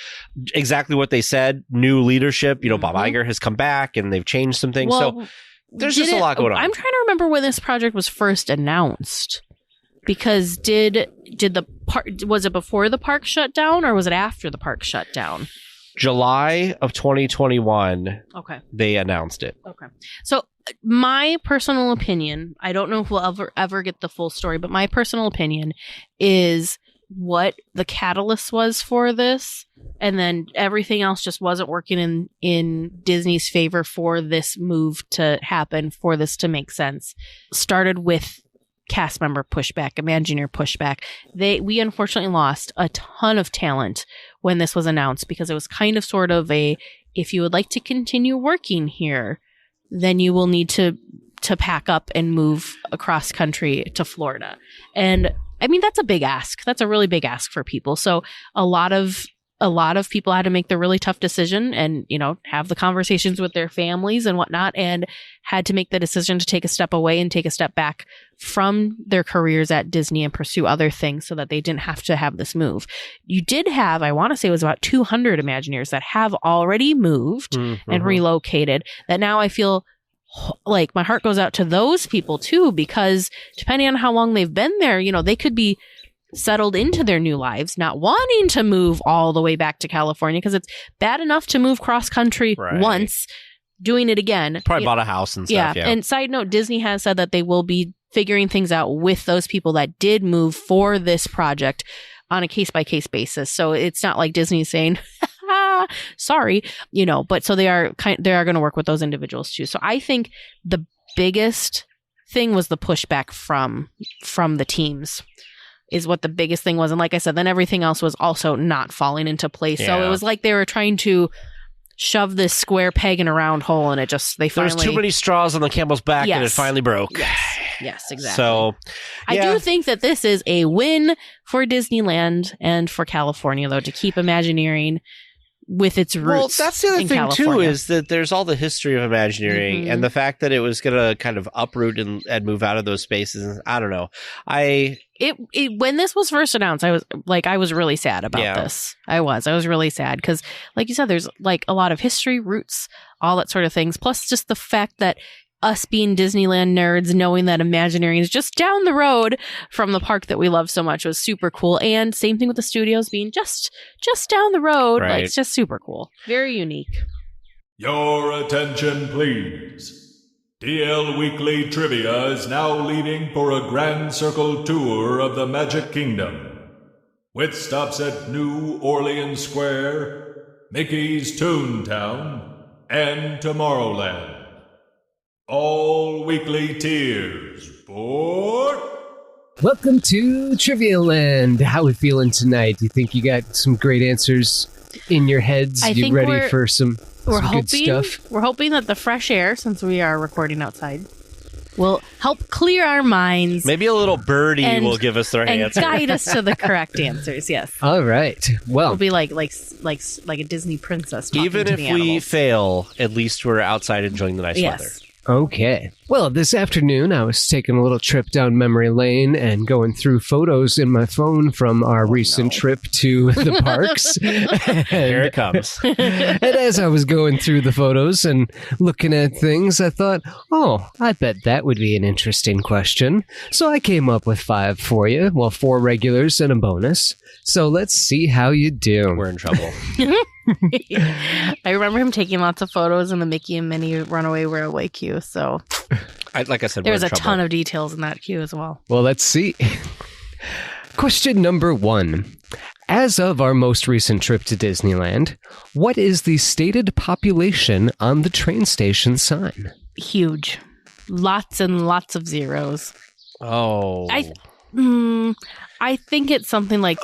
Exactly what they said. New leadership. Bob Iger has come back, and they've changed some things. So there's just a lot going on. I'm trying to remember when this project was first announced. Because was it before the park shut down, or was it after the park shut down? July of 2021. Okay. They announced it. Okay. So my personal opinion, I don't know if we'll ever get the full story, but my personal opinion is what the catalyst was for this, and then everything else just wasn't working in Disney's favor for this move to happen, for this to make sense. Started with cast member pushback, Imagineer pushback. We unfortunately lost a ton of talent when this was announced, because it was kind of sort of if you would like to continue working here, then you will need to pack up and move across country to Florida. And I mean, that's a big ask. That's a really big ask for people. So a lot of people had to make the really tough decision and, have the conversations with their families and whatnot, and had to make the decision to take a step away and take a step back from their careers at Disney and pursue other things so that they didn't have to have this move. You did have, I want to say it was about 200 Imagineers that have already moved and relocated, that now I feel like my heart goes out to those people too, because depending on how long they've been there, they could be settled into their new lives, not wanting to move all the way back to California, because it's bad enough to move cross country once. Doing it again, probably bought a house and stuff. Yeah. And side note, Disney has said that they will be figuring things out with those people that did move for this project on a case-by-case basis. So it's not like Disney's saying, sorry, but so they are going to work with those individuals too. So I think the biggest thing was the pushback from the teams is what the biggest thing was. And like I said, then everything else was also not falling into place. Yeah. So it was like they were trying to shove this square peg in a round hole, and there was too many straws on the camel's back, and it finally broke. Yes, exactly. So I do think that this is a win for Disneyland and for California, though, to keep Imagineering with its roots. Well, that's the other thing California. too, is that there's all the history of Imagineering and the fact that it was going to kind of uproot and move out of those spaces. I don't know. When this was first announced, I was really sad about this. I was really sad because, like you said, there's like a lot of history, roots, all that sort of things. Plus, just the fact that us being Disneyland nerds, knowing that Imagineering is just down the road from the park that we love so much was super cool. And same thing with the studios being just down the road. Like, it's just super cool. Very unique. Your attention, please. DL Weekly Trivia is now leaving for a Grand Circle tour of the Magic Kingdom. with stops at New Orleans Square, Mickey's ToonTown, and Tomorrowland. All weekly tiers for... Welcome to Trivia Land. How we feeling tonight? Do you think you got some great answers in your heads? You ready for some good stuff? We're hoping that the fresh air, since we are recording outside, will help clear our minds. Maybe a little birdie will give us the right answer. And guide us to the correct answers, yes. All right. Well, we'll be like a Disney princess talking even to if the we animals. fail, at least we're outside enjoying the nice weather. Okay. Well, this afternoon I was taking a little trip down memory lane and going through photos in my phone from our recent trip to the parks. Here it comes. And as I was going through the photos and looking at things, I thought, I bet that would be an interesting question. So I came up with 5 for you. Well, 4 regulars and a bonus. So let's see how you do. We're in trouble. I remember him taking lots of photos in the Mickey and Minnie Runaway Railway queue, so like I said, there's we're in a trouble. ton of details in that queue as well. Well, let's see. Question number 1. As of our most recent trip to Disneyland, what is the stated population on the train station sign? Huge. Lots and lots of zeros. Oh. I think it's something like...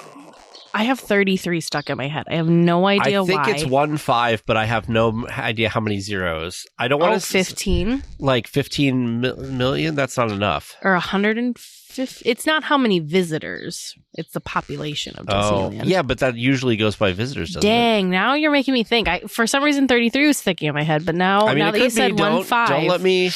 I have 33 stuck in my head. I have no idea why. I think it's 15, but I have no idea how many zeros. I don't want to... 15? Like 15 million? That's not enough. Or 150? It's not how many visitors. It's the population of Disneyland. Yeah, but that usually goes by visitors, doesn't it? Dang, now you're making me think. For some reason, 33 was sticking in my head, but now that you said 15... Don't let me...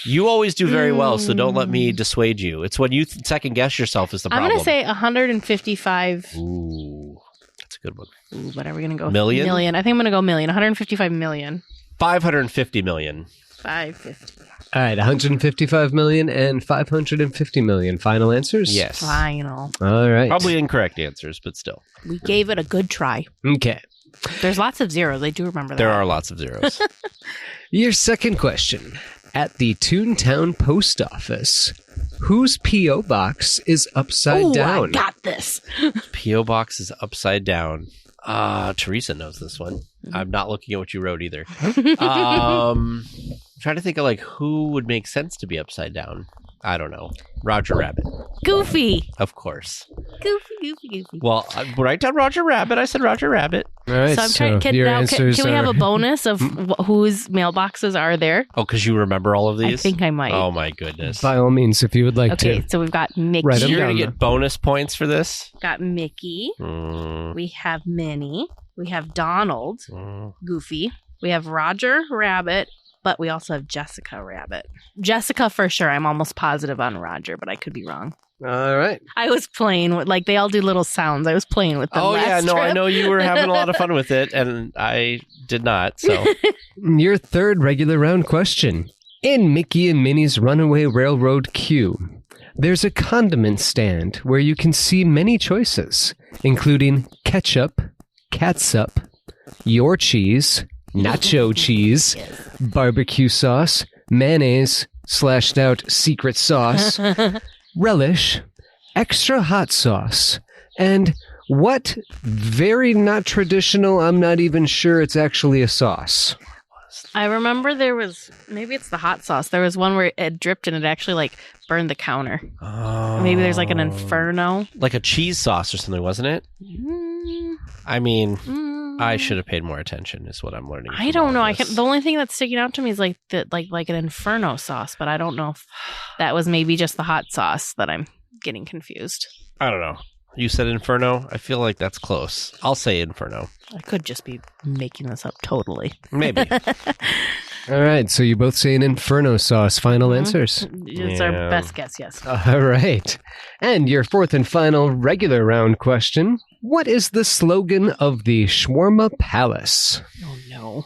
You always do very well, so don't let me dissuade you. It's when you second guess yourself is the problem. I'm going to say 155. Ooh, that's a good one. Ooh, but are we going to go million? Million. I think I'm going to go million. 155 million. 550 million. 550. All right, 155 million and 550 million. Final answers? Yes. Final. All right. Probably incorrect answers, but still. We gave it a good try. Okay. There's lots of zeros. I do remember that. There are lots of zeros. Your second question. At the ToonTown post office, whose P.O. box is upside down? I got this. P.O. box is upside down. Teresa knows this one. I'm not looking at what you wrote either. I'm trying to think of who would make sense to be upside down. I don't know. Roger Rabbit. Goofy. Of course. Goofy. Well, write down Roger Rabbit. I said Roger Rabbit. All right, so I'm trying to your can answers we have are... a bonus of whose mailboxes are there? Oh, because you remember all of these? I think I might. Oh, my goodness. By all means, if you would like to. Okay, so we've got Mickey. Write 'em You're down going to get bonus points for this? Got Mickey. We have Minnie. We have Donald. Goofy. We have Roger Rabbit. But we also have Jessica Rabbit. Jessica for sure. I'm almost positive on Roger, but I could be wrong. All right. I was playing with, they all do little sounds. I was playing with them last trip. I know you were having a lot of fun with it, and I did not, so. Your third regular round question. In Mickey and Minnie's Runaway Railroad queue, there's a condiment stand where you can see many choices, including ketchup, catsup, your cheese, nacho cheese, barbecue sauce, mayonnaise, slashed out secret sauce, relish, extra hot sauce, and what very not traditional, I'm not even sure it's actually a sauce. I remember there was, maybe it's the hot sauce. There was one where it dripped and it actually burned the counter. Oh. Maybe there's an inferno. Like a cheese sauce or something, wasn't it? I mean, I should have paid more attention, is what I'm learning. I don't know. The only thing that's sticking out to me is like an inferno sauce, but I don't know if that was maybe just the hot sauce that I'm getting confused. I don't know. You said inferno? I feel like that's close. I'll say inferno. I could just be making this up totally. Maybe. All right, so you both say an inferno sauce. Final answers? It's our best guess, yes. All right. And your fourth and final regular round question. What is the slogan of the Shawarma Palace? Oh, no.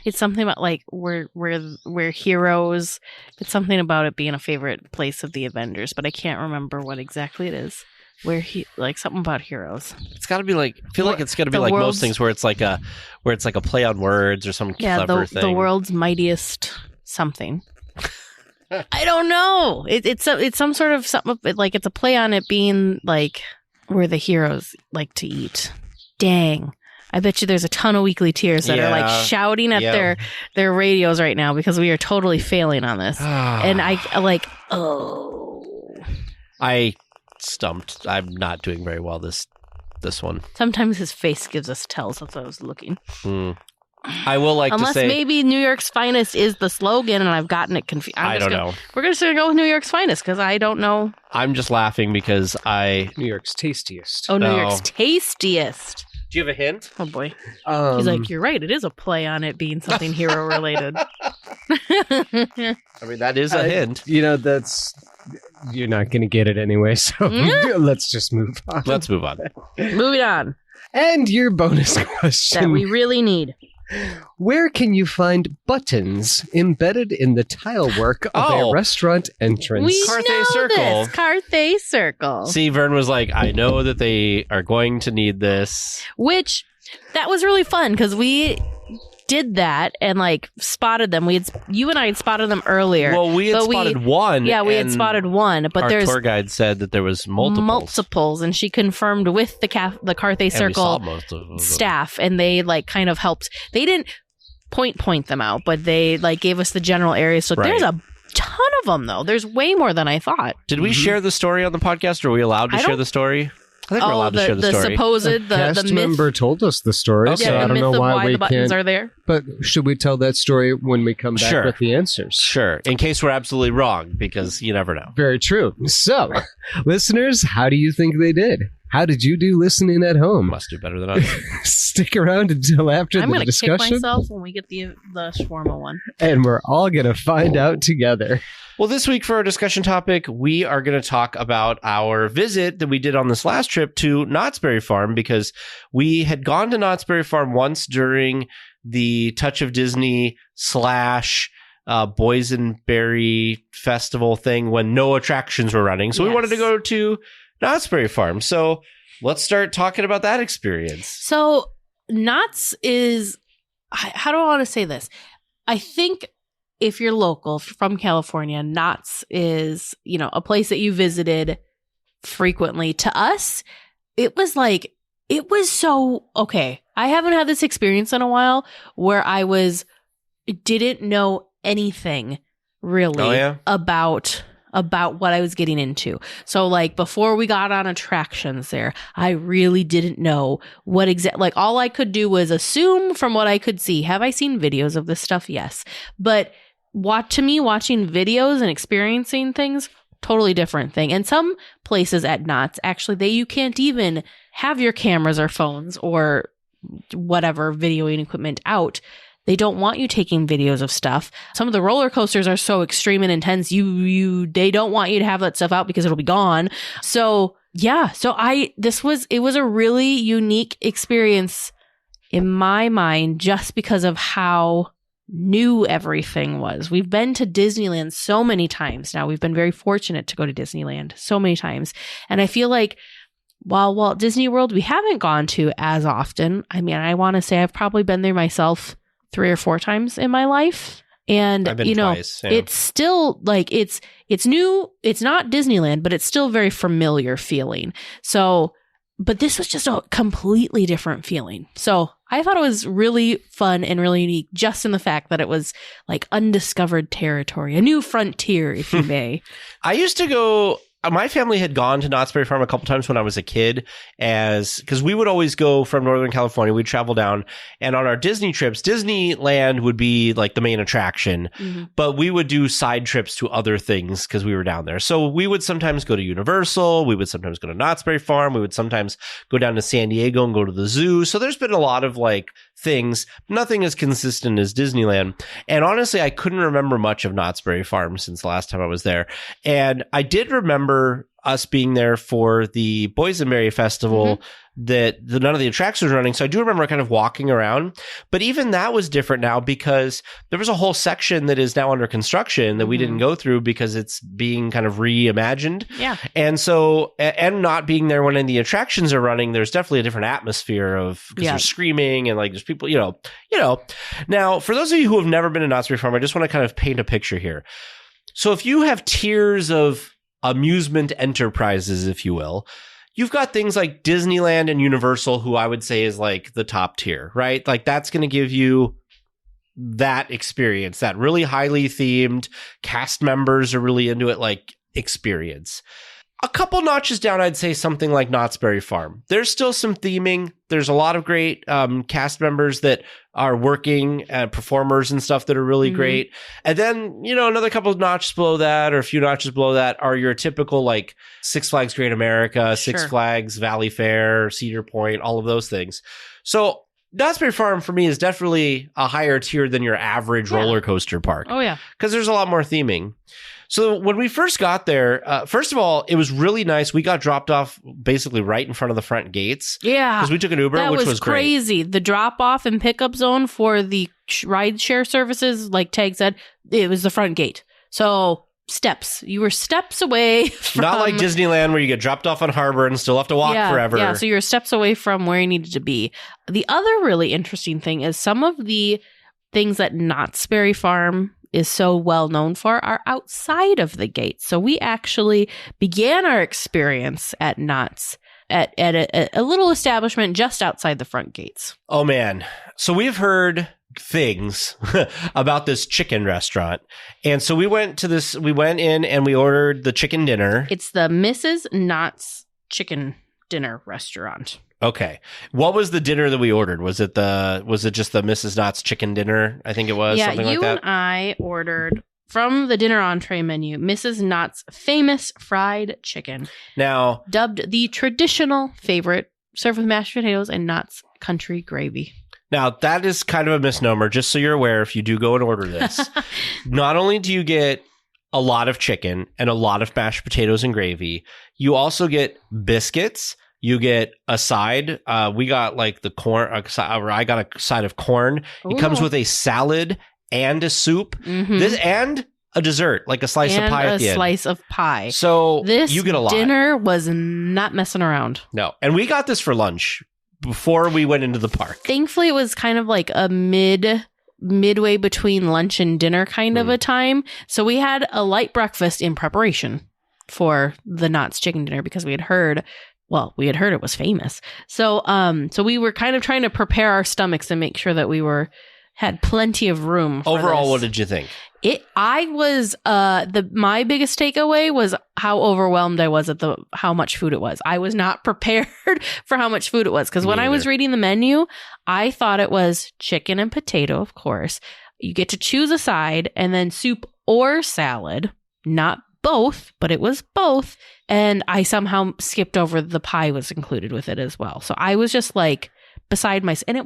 It's something about we're heroes. It's something about it being a favorite place of the Avengers, but I can't remember what exactly it is. Something about heroes. It's got to be I feel like it's going to be like most things where it's like a play on words or some clever thing. The world's mightiest something. I don't know. It's some sort of something it's a play on it being where the heroes like to eat. Dang. I bet you there's a ton of weekly tiers that are like shouting at their radios right now because we are totally failing on this. And I I stumped. I'm not doing very well this one. Sometimes his face gives us tells. That's what I was looking. I will like Unless to say maybe New York's Finest is the slogan and I've gotten it confused. I don't know. We're just going to go with New York's Finest because I don't know. I'm just laughing because New York's Tastiest. Oh, New York's Tastiest. Do you have a hint? Oh, boy. He's like, you're right. It is a play on it being something hero related. I mean, that is a hint. You're not going to get it anyway, so let's just move on. Let's move on. Moving on. And your bonus question. That we really need. Where can you find buttons embedded in the tile work of a restaurant entrance? We Carthay know Circle. this. Carthay Circle. See, Vern was like, I know that they are going to need this. Which, that was really fun because we did that and like spotted them. You and I had spotted them earlier. Well, we had spotted one. Yeah, we had spotted one, but our tour guide said that there was multiples, and she confirmed with the Carthay Circle staff, and they like kind of helped. They didn't point them out, but they like gave us the general areas. So there's a ton of them, though. There's way more than I thought. Did we share the story on the podcast? Or are we allowed to share the story? I think we're allowed to share the story. The cast myth member told us the story, so I don't know why we the buttons can't. Are there. But should we tell that story when we come back with the answers? Sure, in case we're absolutely wrong, because you never know. Very true. So, listeners, how do you think they did? How did you do listening at home? Must do better than us. Stick around until after the discussion. I'm going to kick myself when we get the shawarma one. And we're all going to find out together. Well, this week for our discussion topic, we are going to talk about our visit that we did on this last trip to Knott's Berry Farm, because we had gone to Knott's Berry Farm once during the Touch of Disney / Boysenberry Festival thing when no attractions were running. So we wanted to go to Knott's Berry Farm. So let's start talking about that experience. So Knott's is, how do I want to say this? I think if you're local from California, Knott's is, a place that you visited frequently. To us, it was so, okay, I haven't had this experience in a while where I didn't know anything really about what I was getting into. So like before we got on attractions there, I really didn't know what all I could do was assume from what I could see. Have I seen videos of this stuff? Yes. But watching videos and experiencing things, totally different thing. And some places at Knott's, actually, you can't even have your cameras or phones or whatever videoing equipment out. They don't want you taking videos of stuff. Some of the roller coasters are so extreme and intense. They don't want you to have that stuff out because it'll be gone. So yeah. It was a really unique experience in my mind, just because of how new everything was. We've been to Disneyland so many times now. We've been very fortunate to go to Disneyland so many times. And I feel like while Walt Disney World, we haven't gone to as often. I mean, I want to say I've probably been there myself 3 or 4 times in my life. And, I've been twice, it's still like, it's new. It's not Disneyland, but it's still very familiar feeling. So, but this was just a completely different feeling. So I thought it was really fun and really unique, just in the fact that it was like undiscovered territory, a new frontier, if you may. I used to go. My family had gone to Knott's Berry Farm a couple times when I was a kid, because we would always go from Northern California. We'd travel down, and on our Disney trips, Disneyland would be like the main attraction, but we would do side trips to other things because we were down there. So we would sometimes go to Universal. We would sometimes go to Knott's Berry Farm. We would sometimes go down to San Diego and go to the zoo. So there's been a lot of like things, nothing as consistent as Disneyland. And honestly, I couldn't remember much of Knott's Berry Farm since the last time I was there. And I did remember us being there for the Boysenberry Festival that none of the attractions were running. So I do remember kind of walking around, but even that was different now because there was a whole section that is now under construction that we didn't go through because it's being kind of reimagined. Yeah. And so, and not being there when any of the attractions are running, there's definitely a different atmosphere of, because there's screaming and like there's people, Now, for those of you who have never been to Knott's Berry Farm, I just want to kind of paint a picture here. So if you have tiers of amusement enterprises, if you will, you've got things like Disneyland and Universal, who I would say is like the top tier, right? Like that's going to give you that experience, that really highly themed, cast members are really into it, like experience. A couple notches down, I'd say something like Knott's Berry Farm. There's still some theming. There's a lot of great cast members that are working, performers and stuff that are really great. And then, you know, another couple of notches below that, or a few notches below that, are your typical like Six Flags Great America, Six Flags Valley Fair, Cedar Point, all of those things. So Knott's Berry Farm for me is definitely a higher tier than your average roller coaster park. Oh, yeah. Because there's a lot more theming. So when we first got there, first of all, it was really nice. We got dropped off basically right in front of the front gates. Yeah. Because we took an Uber, which was crazy. great. The drop off and pickup zone for the ride share services, like Tag said, it was the front gate. So steps. You were steps away from... Not like Disneyland where you get dropped off on Harbor and still have to walk forever. Yeah, so you're steps away from where you needed to be. The other really interesting thing is some of the things that Knott's Berry Farm is so well known for are outside of the gate. So we actually began our experience at Knott's at a little establishment just outside the front gates. Oh, man. So we've heard things about this chicken restaurant. And so we went in and we ordered the chicken dinner. It's the Mrs. Knott's Chicken Dinner Restaurant. Okay. What was the dinner that we ordered? Was it just the Mrs. Knott's chicken dinner? I think it was something like that. Yeah, you and I ordered from the dinner entree menu, Mrs. Knott's famous fried chicken. Now, dubbed the traditional favorite, served with mashed potatoes and Knott's country gravy. Now, that is kind of a misnomer, just so you're aware if you do go and order this. Not only do you get a lot of chicken and a lot of mashed potatoes and gravy, you also get biscuits. You get a side. We got like the corn, or I got a side of corn. Ooh. It comes with a salad and a soup. This and a dessert, like a slice of pie at the end. A slice of pie. So this you get a lot. Dinner was not messing around. No. And we got this for lunch before we went into the park. Thankfully, it was kind of like a midway between lunch and dinner kind of a time. So we had a light breakfast in preparation for the Knott's chicken dinner because we had heard it was famous. So we were kind of trying to prepare our stomachs and make sure that we had plenty of room for Overall, this. what did you think? My biggest takeaway was how overwhelmed I was at how much food it was. I was not prepared for how much food it was because when I was reading the menu, I thought it was chicken and potato, of course. You get to choose a side and then soup or salad, not both, but it was both. And I somehow skipped over the pie was included with it as well. So I was just like beside myself. And it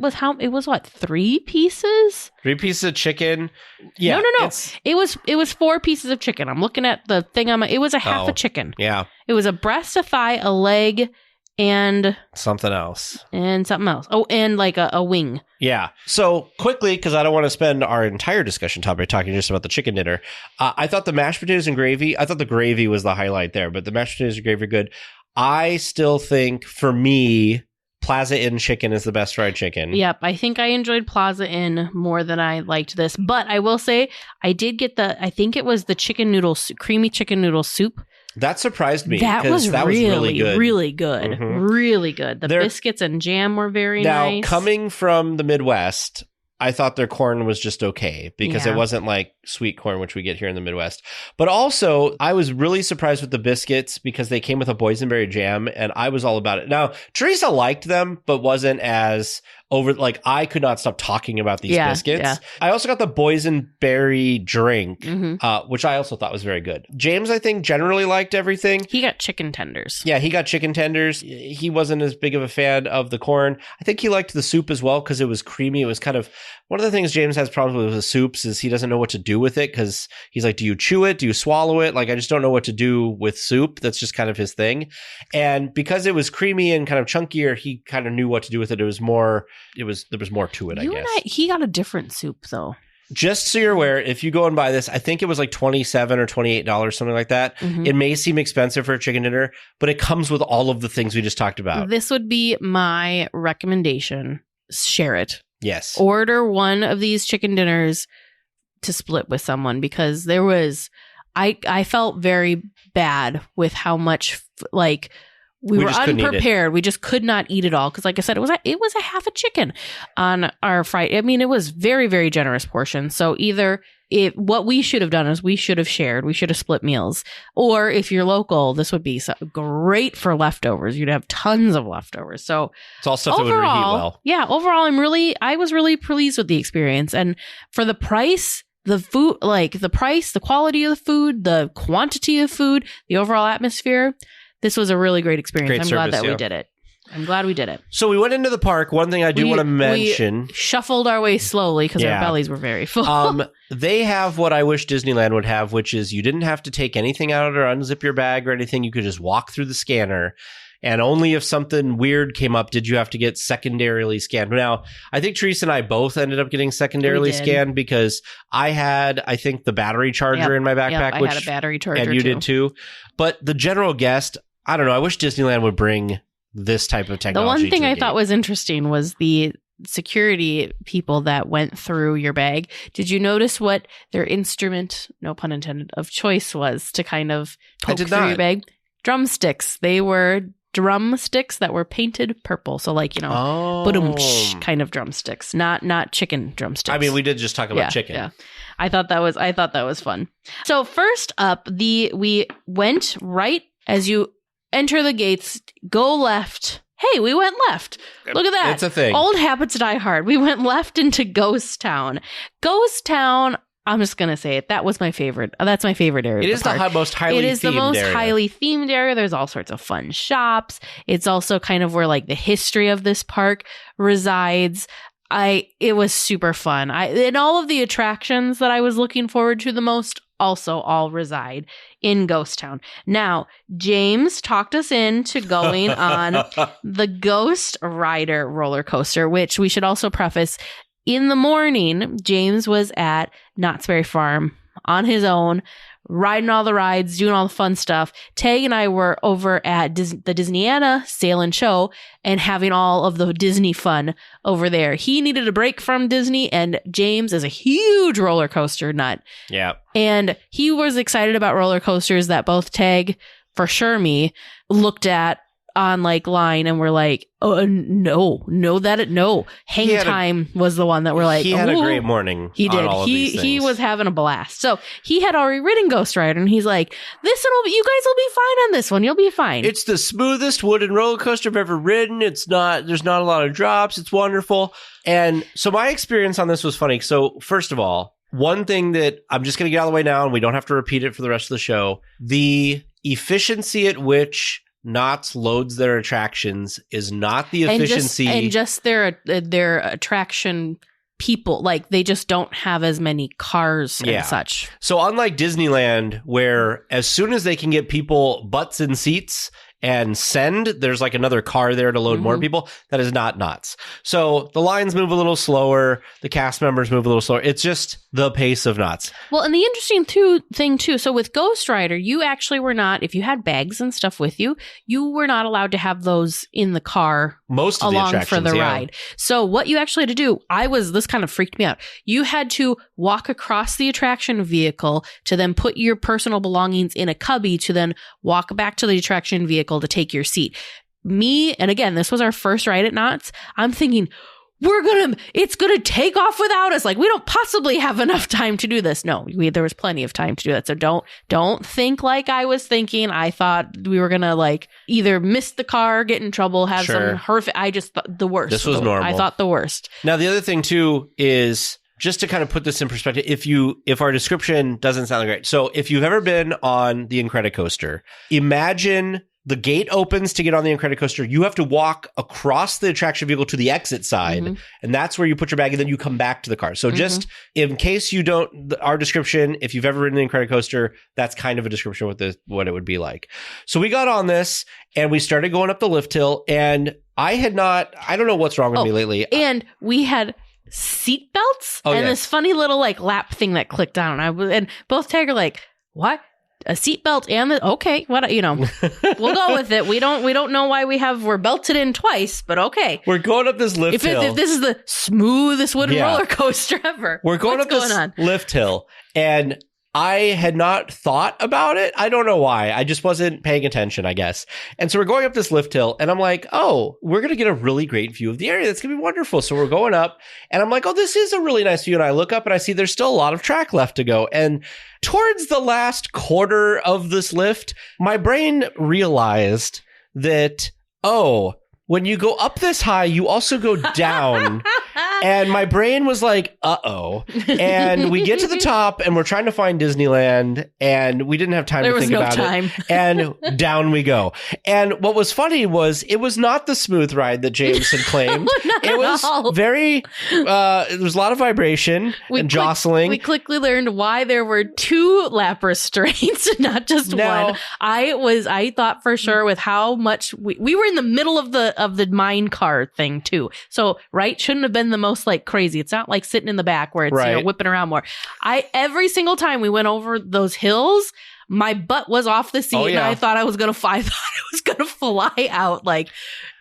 was what, 3 pieces? 3 pieces of chicken? Yeah. No. It was 4 pieces of chicken. I'm looking at the thing it was a half a chicken. Yeah. It was a breast, a thigh, a leg, and something else. Oh, and like a wing. Yeah. So quickly, because I don't want to spend our entire discussion topic talking just about the chicken dinner. I thought the mashed potatoes and gravy, I thought the gravy was the highlight there, but the mashed potatoes and gravy are good. I still think for me, Plaza Inn chicken is the best fried chicken. Yep. I think I enjoyed Plaza Inn more than I liked this, but I will say I did get I think it was the chicken noodles, creamy chicken noodle soup. That surprised me. That was really good. Really good. Mm-hmm. Really good. The biscuits and jam were very nice. Now, coming from the Midwest, I thought their corn was just okay because it wasn't like sweet corn, which we get here in the Midwest. But also, I was really surprised with the biscuits because they came with a boysenberry jam, and I was all about it. Now, Teresa liked them, but wasn't as over. Like, I could not stop talking about these biscuits. Yeah. I also got the boysenberry drink, which I also thought was very good. James, I think, generally liked everything. He got chicken tenders. Yeah, he got chicken tenders. He wasn't as big of a fan of the corn. I think he liked the soup as well because it was creamy. It was kind of one of the things James has problems with soups is he doesn't know what to do with it because he's like, do you chew it? Do you swallow it? Like, I just don't know what to do with soup. That's just kind of his thing. And because it was creamy and kind of chunkier, he kind of knew what to do with it. There was more to it, I guess. He got a different soup though. Just so you're aware, if you go and buy this, I think it was like $27 or $28, something like that. Mm-hmm. It may seem expensive for a chicken dinner, but it comes with all of the things we just talked about. This would be my recommendation. Share it. Yes. Order one of these chicken dinners to split with someone because I felt very bad with how much we were just couldn't eat it. unprepared. We just could not eat it all because, like I said, it was a half a chicken on our Friday. I mean, it was very, very generous portion. So either what we should have done is we should have shared. We should have split meals. Or if you're local, this would be great for leftovers. You'd have tons of leftovers. So it's all stuff that would reheat well. Yeah, overall, I was really pleased with the experience. And for the price, the food, like the price, the quality of the food, the quantity of food, the overall atmosphere, this was a really great experience. Glad that we did it. I'm glad we did it. So we went into the park. One thing I do want to mention. We shuffled our way slowly because our bellies were very full. They have what I wish Disneyland would have, which is you didn't have to take anything out or unzip your bag or anything. You could just walk through the scanner. And only if something weird came up did you have to get secondarily scanned. Now, I think Teresa and I both ended up getting secondarily scanned because I had, I think, the battery charger in my backpack. I had a battery charger, and you did too. But the general guest, I don't know. I wish Disneyland would bring this type of technology. The one thing I thought was interesting was the security people that went through your bag. Did you notice what their instrument, no pun intended, of choice was to kind of poke through your bag? Drumsticks. They were drumsticks that were painted purple. So like, kind of drumsticks, not chicken drumsticks. I mean, we did just talk about chicken. Yeah. I thought that was fun. So first up, we went right as you enter the gates, go left. Hey, we went left. Look at that. It's a thing. Old habits die hard. We went left into Ghost Town. Ghost Town, I'm just going to say it. That was my favorite. That's my favorite area. It is the most highly themed area. It is the most highly themed area. There's all sorts of fun shops. It's also kind of where like the history of this park resides. It was super fun. And all of the attractions that I was looking forward to the most also all reside in Ghost Town. Now, James talked us into going on the Ghost Rider roller coaster, which we should also preface. In the morning, James was at Knott's Berry Farm on his own, riding all the rides, doing all the fun stuff. Tag and I were over at the Disneyana Sail and Show and having all of the Disney fun over there. He needed a break from Disney, and James is a huge roller coaster nut. Yeah. And he was excited about roller coasters that both Tag, for sure me, looked at on like line and we're like, oh no. Hang Time was the one that we're like, he had a great morning. He did. He was having a blast. So he had already ridden Ghost Rider and he's like, you guys will be fine on this one. You'll be fine. It's the smoothest wooden roller coaster I've ever ridden. There's not a lot of drops. It's wonderful. And so my experience on this was funny. So first of all, one thing that I'm just going to get out of the way now, and we don't have to repeat it for the rest of the show, the efficiency at which Knott's loads their attractions is not the efficiency. And just their attraction people, like they just don't have as many cars and such. So unlike Disneyland, where as soon as they can get people butts in seats and there's like another car there to load more people, that is not Knott's. So the lines move a little slower. The cast members move a little slower. It's just the pace of Knott's. Well, and the interesting thing too, so with Ghost Rider, you actually were not, if you had bags and stuff with you, you were not allowed to have those in the car most of along the attractions, for the ride. So what you actually had to do, this kind of freaked me out. You had to walk across the attraction vehicle to then put your personal belongings in a cubby to then walk back to the attraction vehicle to take your seat. Me, and again, this was our first ride at Knott's. I'm thinking, it's gonna take off without us. Like, we don't possibly have enough time to do this. No, there was plenty of time to do that. So don't think like I was thinking. I thought we were gonna like either miss the car, get in trouble, have some horrific. I just thought the worst. This was normal. I thought the worst. Now, the other thing too is, just to kind of put this in perspective, if our description doesn't sound great. So if you've ever been on the Incredicoaster, imagine the gate opens to get on the Incredicoaster. You have to walk across the attraction vehicle to the exit side, and that's where you put your bag, and then you come back to the car. So just in case you don't, our description, if you've ever ridden the Incredicoaster, that's kind of a description of what it would be like. So we got on this, and we started going up the lift hill, and I don't know what's wrong with me lately. And we had seat belts this funny little like lap thing that clicked on. And both Tag are like, what? A seatbelt and okay, what we'll go with it. We don't know why we're belted in twice, but okay. We're going up this lift hill. If this is the smoothest wooden roller coaster ever. We're going up this lift hill, and I had not thought about it. I don't know why. I just wasn't paying attention, I guess. And so we're going up this lift hill and I'm like, oh, we're going to get a really great view of the area. That's going to be wonderful. So we're going up and I'm like, oh, this is a really nice view. And I look up and I see there's still a lot of track left to go. And towards the last quarter of this lift, my brain realized that, oh, when you go up this high, you also go down. And my brain was like, uh-oh. And we get to the top and we're trying to find Disneyland and we didn't have time to think about it. And down we go. And what was funny was it was not the smooth ride that James had claimed. It was very, there was a lot of vibration and jostling. We quickly learned why there were 2 lap restraints, not just one. I thought for sure with how much we were in the middle of the mine car thing too. So, right, shouldn't have been the most like crazy. It's not like sitting in the back where it's whipping around more. Every single time we went over those hills, my butt was off the seat and I thought I was gonna fly out. Like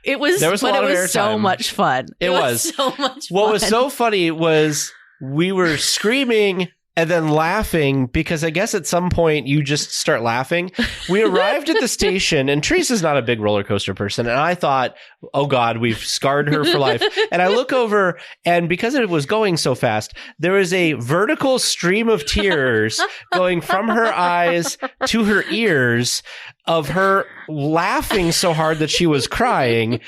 it was, but it was so much fun. It was so much fun. What was so funny was we were screaming and then laughing because I guess at some point you just start laughing. We arrived at the station and Teresa's not a big roller coaster person. And I thought, oh God, we've scarred her for life. And I look over and because it was going so fast, there was a vertical stream of tears going from her eyes to her ears of her laughing so hard that she was crying.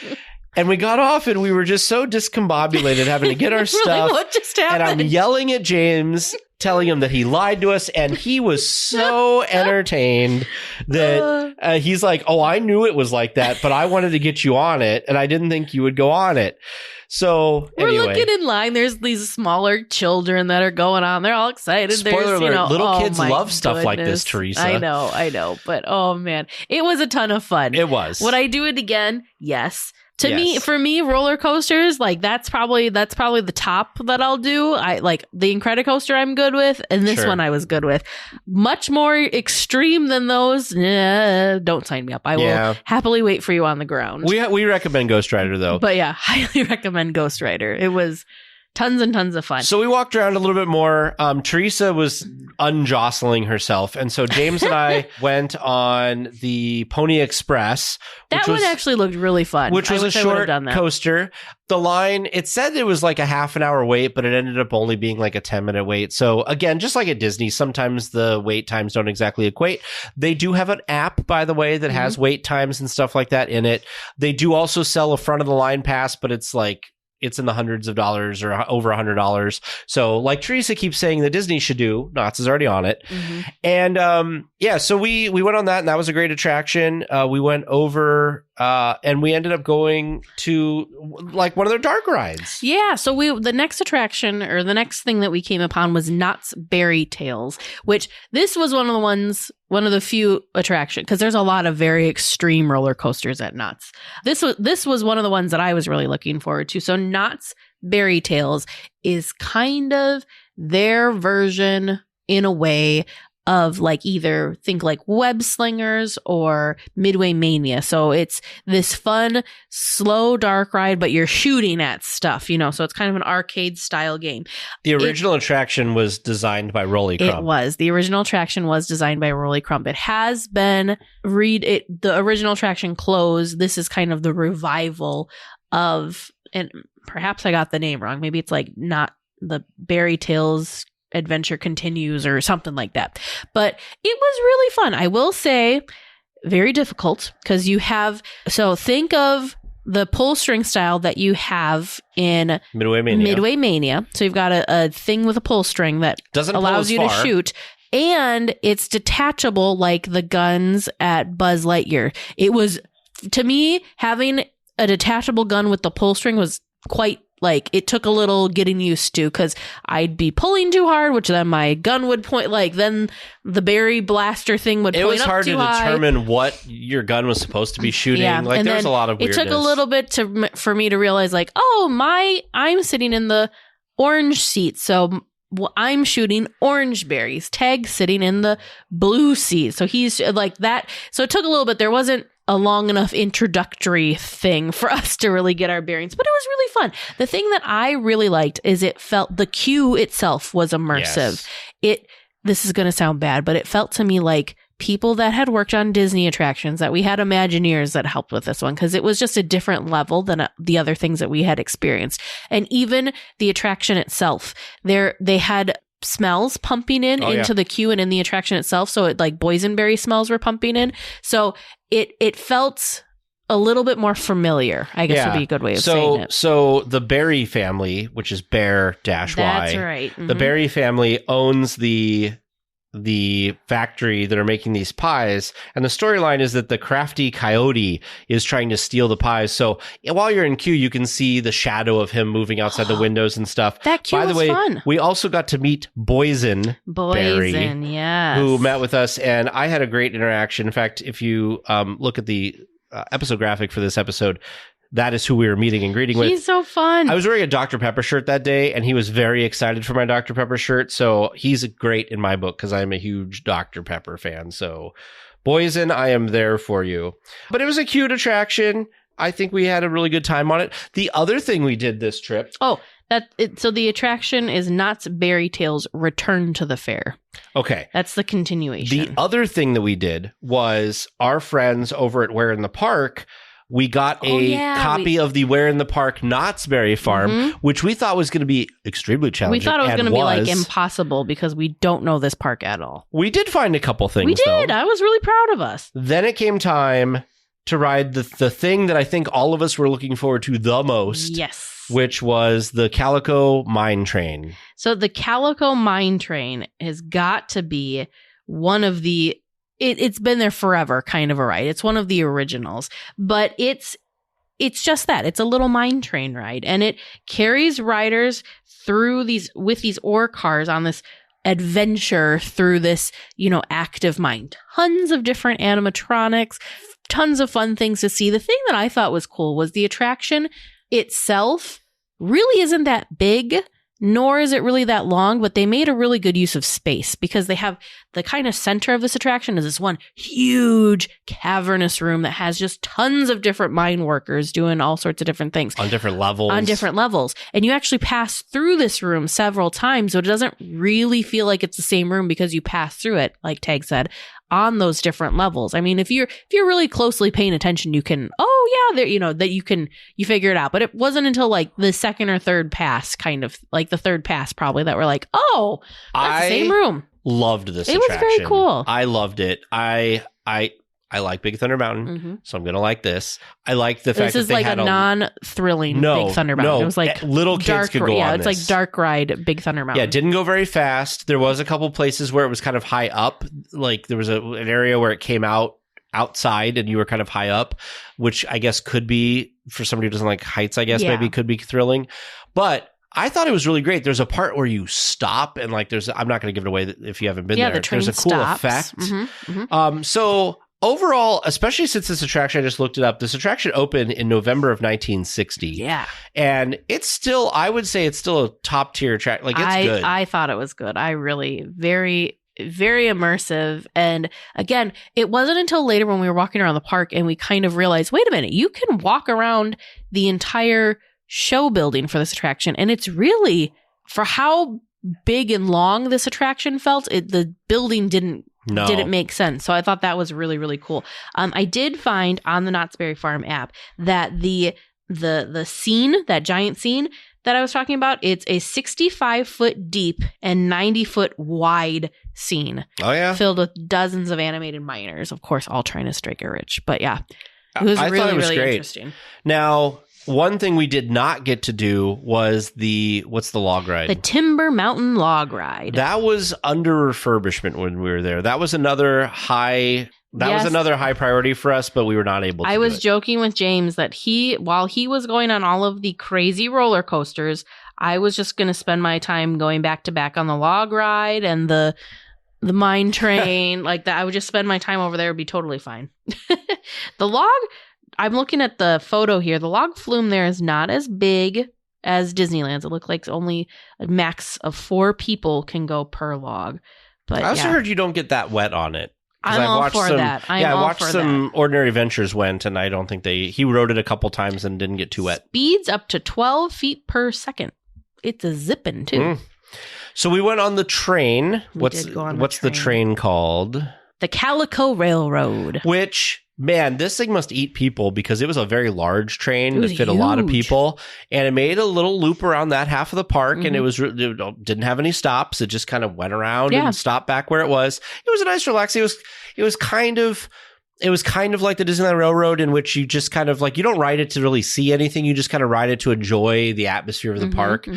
And we got off and we were just so discombobulated having to get our stuff. Like, what just happened? And I'm yelling at James, telling him that he lied to us. And he was so entertained that he's like, oh, I knew it was like that, but I wanted to get you on it. And I didn't think you would go on it. So anyway. We're looking in line. There's these smaller children that are going on. They're all excited. Spoiler alert, little kids love stuff like this, Teresa. I know. But oh man, it was a ton of fun. It was. Would I do it again? Yes. For me, roller coasters, like that's probably the top that I'll do. I like the Incredicoaster I'm good with, and this one I was good with. Much more extreme than those. Don't sign me up. I will happily wait for you on the ground. We recommend Ghost Rider though. But yeah, highly recommend Ghost Rider. It was tons and tons of fun. So we walked around a little bit more. Teresa was unjostling herself. And so James and I went on the Pony Express. That one actually looked really fun. Which was a short coaster. The line, it said it was like a half an hour wait, but it ended up only being like a 10-minute wait. So again, just like at Disney, sometimes the wait times don't exactly equate. They do have an app, by the way, that has wait times and stuff like that in it. They do also sell a front of the line pass, but it's in the hundreds of dollars or over $100. So like Teresa keeps saying that Disney should do, Knott's is already on it. And so we went on that and that was a great attraction. We went over and we ended up going to like one of their dark rides. Yeah. So the next attraction or the next thing that we came upon was Knott's Berry Tales, which this was one of the few attractions because there's a lot of very extreme roller coasters at Knott's. This was one of the ones that I was really looking forward to. So Knott's Berry Tales is kind of their version in a way of like either think like Web Slingers or Midway Mania. So it's this fun, slow, dark ride, but you're shooting at stuff, so it's kind of an arcade style game. The original attraction was designed by Rolly Crump. It was. The original attraction was designed by Rolly Crump. It has been the original attraction closed. This is kind of the revival of, and perhaps I got the name wrong. Maybe it's like not the Berry Tales Adventure Continues or something like that. But it was really fun. I will say very difficult because think of the pull string style that you have in Midway Mania. So you've got a thing with a pull string that allows you to shoot. And it's detachable like the guns at Buzz Lightyear. It was, to me, having a detachable gun with the pull string was quite like it took a little getting used to because I'd be pulling too hard, which then my gun would point then the berry blaster thing would point up too high. It was hard to determine what your gun was supposed to be shooting. Yeah. Like there's a lot of weirdness. It took a little bit for me to realize like, I'm sitting in the orange seat. So I'm shooting orange berries. Tag's sitting in the blue seat. So he's like that. So it took a little bit. There wasn't a long enough introductory thing for us to really get our bearings, but it was really fun. The thing that I really liked is it felt the queue itself was immersive. Yes. this is going to sound bad, but it felt to me like people that had worked on Disney attractions, that we had Imagineers that helped with this one, because it was just a different level than the other things that we had experienced. And even the attraction itself, they had smells pumping into the queue and in the attraction itself. So it like boysenberry smells were pumping in. So it felt a little bit more familiar, I guess would be a good way of saying it. So the Berry family, which is Bear-Y. That's right. Mm-hmm. The Berry family owns the factory that are making these pies, and the storyline is that the crafty coyote is trying to steal the pies. So while you're in queue, you can see the shadow of him moving outside the windows and stuff. That queue was fun. We also got to meet Boysenberry, yes, who met with us, and I had a great interaction. In fact, if you look at the episode graphic for this episode, that is who we were meeting and greeting with. He's so fun. I was wearing a Dr. Pepper shirt that day, and he was very excited for my Dr. Pepper shirt. So he's great in my book because I'm a huge Dr. Pepper fan. So Boysen, I am there for you. But it was a cute attraction. I think we had a really good time on it. The other thing we did this trip. So the attraction is Knott's Berry Tales Return to the Fair. Okay. That's the continuation. The other thing that we did was our friends over at Where in the Park, we got a copy of the Where in the Park Knott's Berry Farm, which we thought was going to be extremely challenging. We thought it was going to be like impossible because we don't know this park at all. We did find a couple things. We did. Though. I was really proud of us. Then it came time to ride the thing that I think all of us were looking forward to the most. Yes. Which was the Calico Mine Train. So the Calico Mine Train has got to be one of the... It's been there forever kind of a ride. It's one of the originals, but it's just that. It's a little mine train ride, and it carries riders through these ore cars on this adventure through this, active mine. Tons of different animatronics, tons of fun things to see. The thing that I thought was cool was the attraction itself really isn't that big, nor is it really that long, but they made a really good use of space because they have the kind of center of this attraction is this one huge cavernous room that has just tons of different mine workers doing all sorts of different things. On different levels. And you actually pass through this room several times, so it doesn't really feel like it's the same room because you pass through it, like Tag said, on those different levels. I mean, if you're really closely paying attention, you can, you figure it out. But it wasn't until like the second or third pass, kind of like the third pass probably, that we're like, oh, that's the same room. Loved this attraction. It was very cool. I loved it. I like Big Thunder Mountain, so I'm going to like this. I like the fact that they had a non-thrilling Big Thunder Mountain. It was like little kids could go on it's this. Like dark ride Big Thunder Mountain. Yeah, it didn't go very fast. There was a couple places where it was kind of high up. Like there was an area where it came outside and you were kind of high up, which I guess could be, for somebody who doesn't like heights, I guess maybe could be thrilling. But I thought it was really great. There's a part where you stop and like I'm not going to give it away if you haven't been there. The train there's a cool stops. effect. So overall, especially since this attraction, I just looked it up, this attraction opened in November of 1960. Yeah. And I would say it's still a top tier attraction. Like it's good. I thought it was good. I really, very, very immersive. And again, it wasn't until later when we were walking around the park and we kind of realized, wait a minute, you can walk around the entire show building for this attraction. And it's really, for how big and long this attraction felt, the building didn't make sense. So I thought that was really, really cool. I did find on the Knott's Berry Farm app that the scene, that giant scene that I was talking about, it's a 65-foot deep and 90-foot wide scene. Oh, yeah. Filled with dozens of animated miners, of course, all trying to strike it rich. But yeah, it was really great. Interesting. Now, one thing we did not get to do was what's the log ride? The Timber Mountain Log Ride. That was under refurbishment when we were there. That was another high priority for us, but we were not able to. I was joking with James that while he was going on all of the crazy roller coasters, I was just going to spend my time going back to back on the log ride and the mine train. Like that, I would just spend my time over there. It'd be totally fine. The log, I'm looking at the photo here. The log flume there is not as big as Disneyland's. It looked like only a max of 4 people can go per log. But I also heard you don't get that wet on it. I'm all for that. I watched some Ordinary Adventures went, and I don't think he rode it a couple times and didn't get too wet. Speeds up to 12 feet per second. It's a zipping too. So we went on the train. What's the train called? The Calico Railroad. Which, man, this thing must eat people because it was a very large train that fit a lot of people. And it made a little loop around that half of the park. And it didn't have any stops. It just kind of went around and stopped back where it was. It was a nice, relaxing. It was kind of like the Disneyland Railroad, in which you just kind of like, you don't ride it to really see anything. You just kind of ride it to enjoy the atmosphere of the park.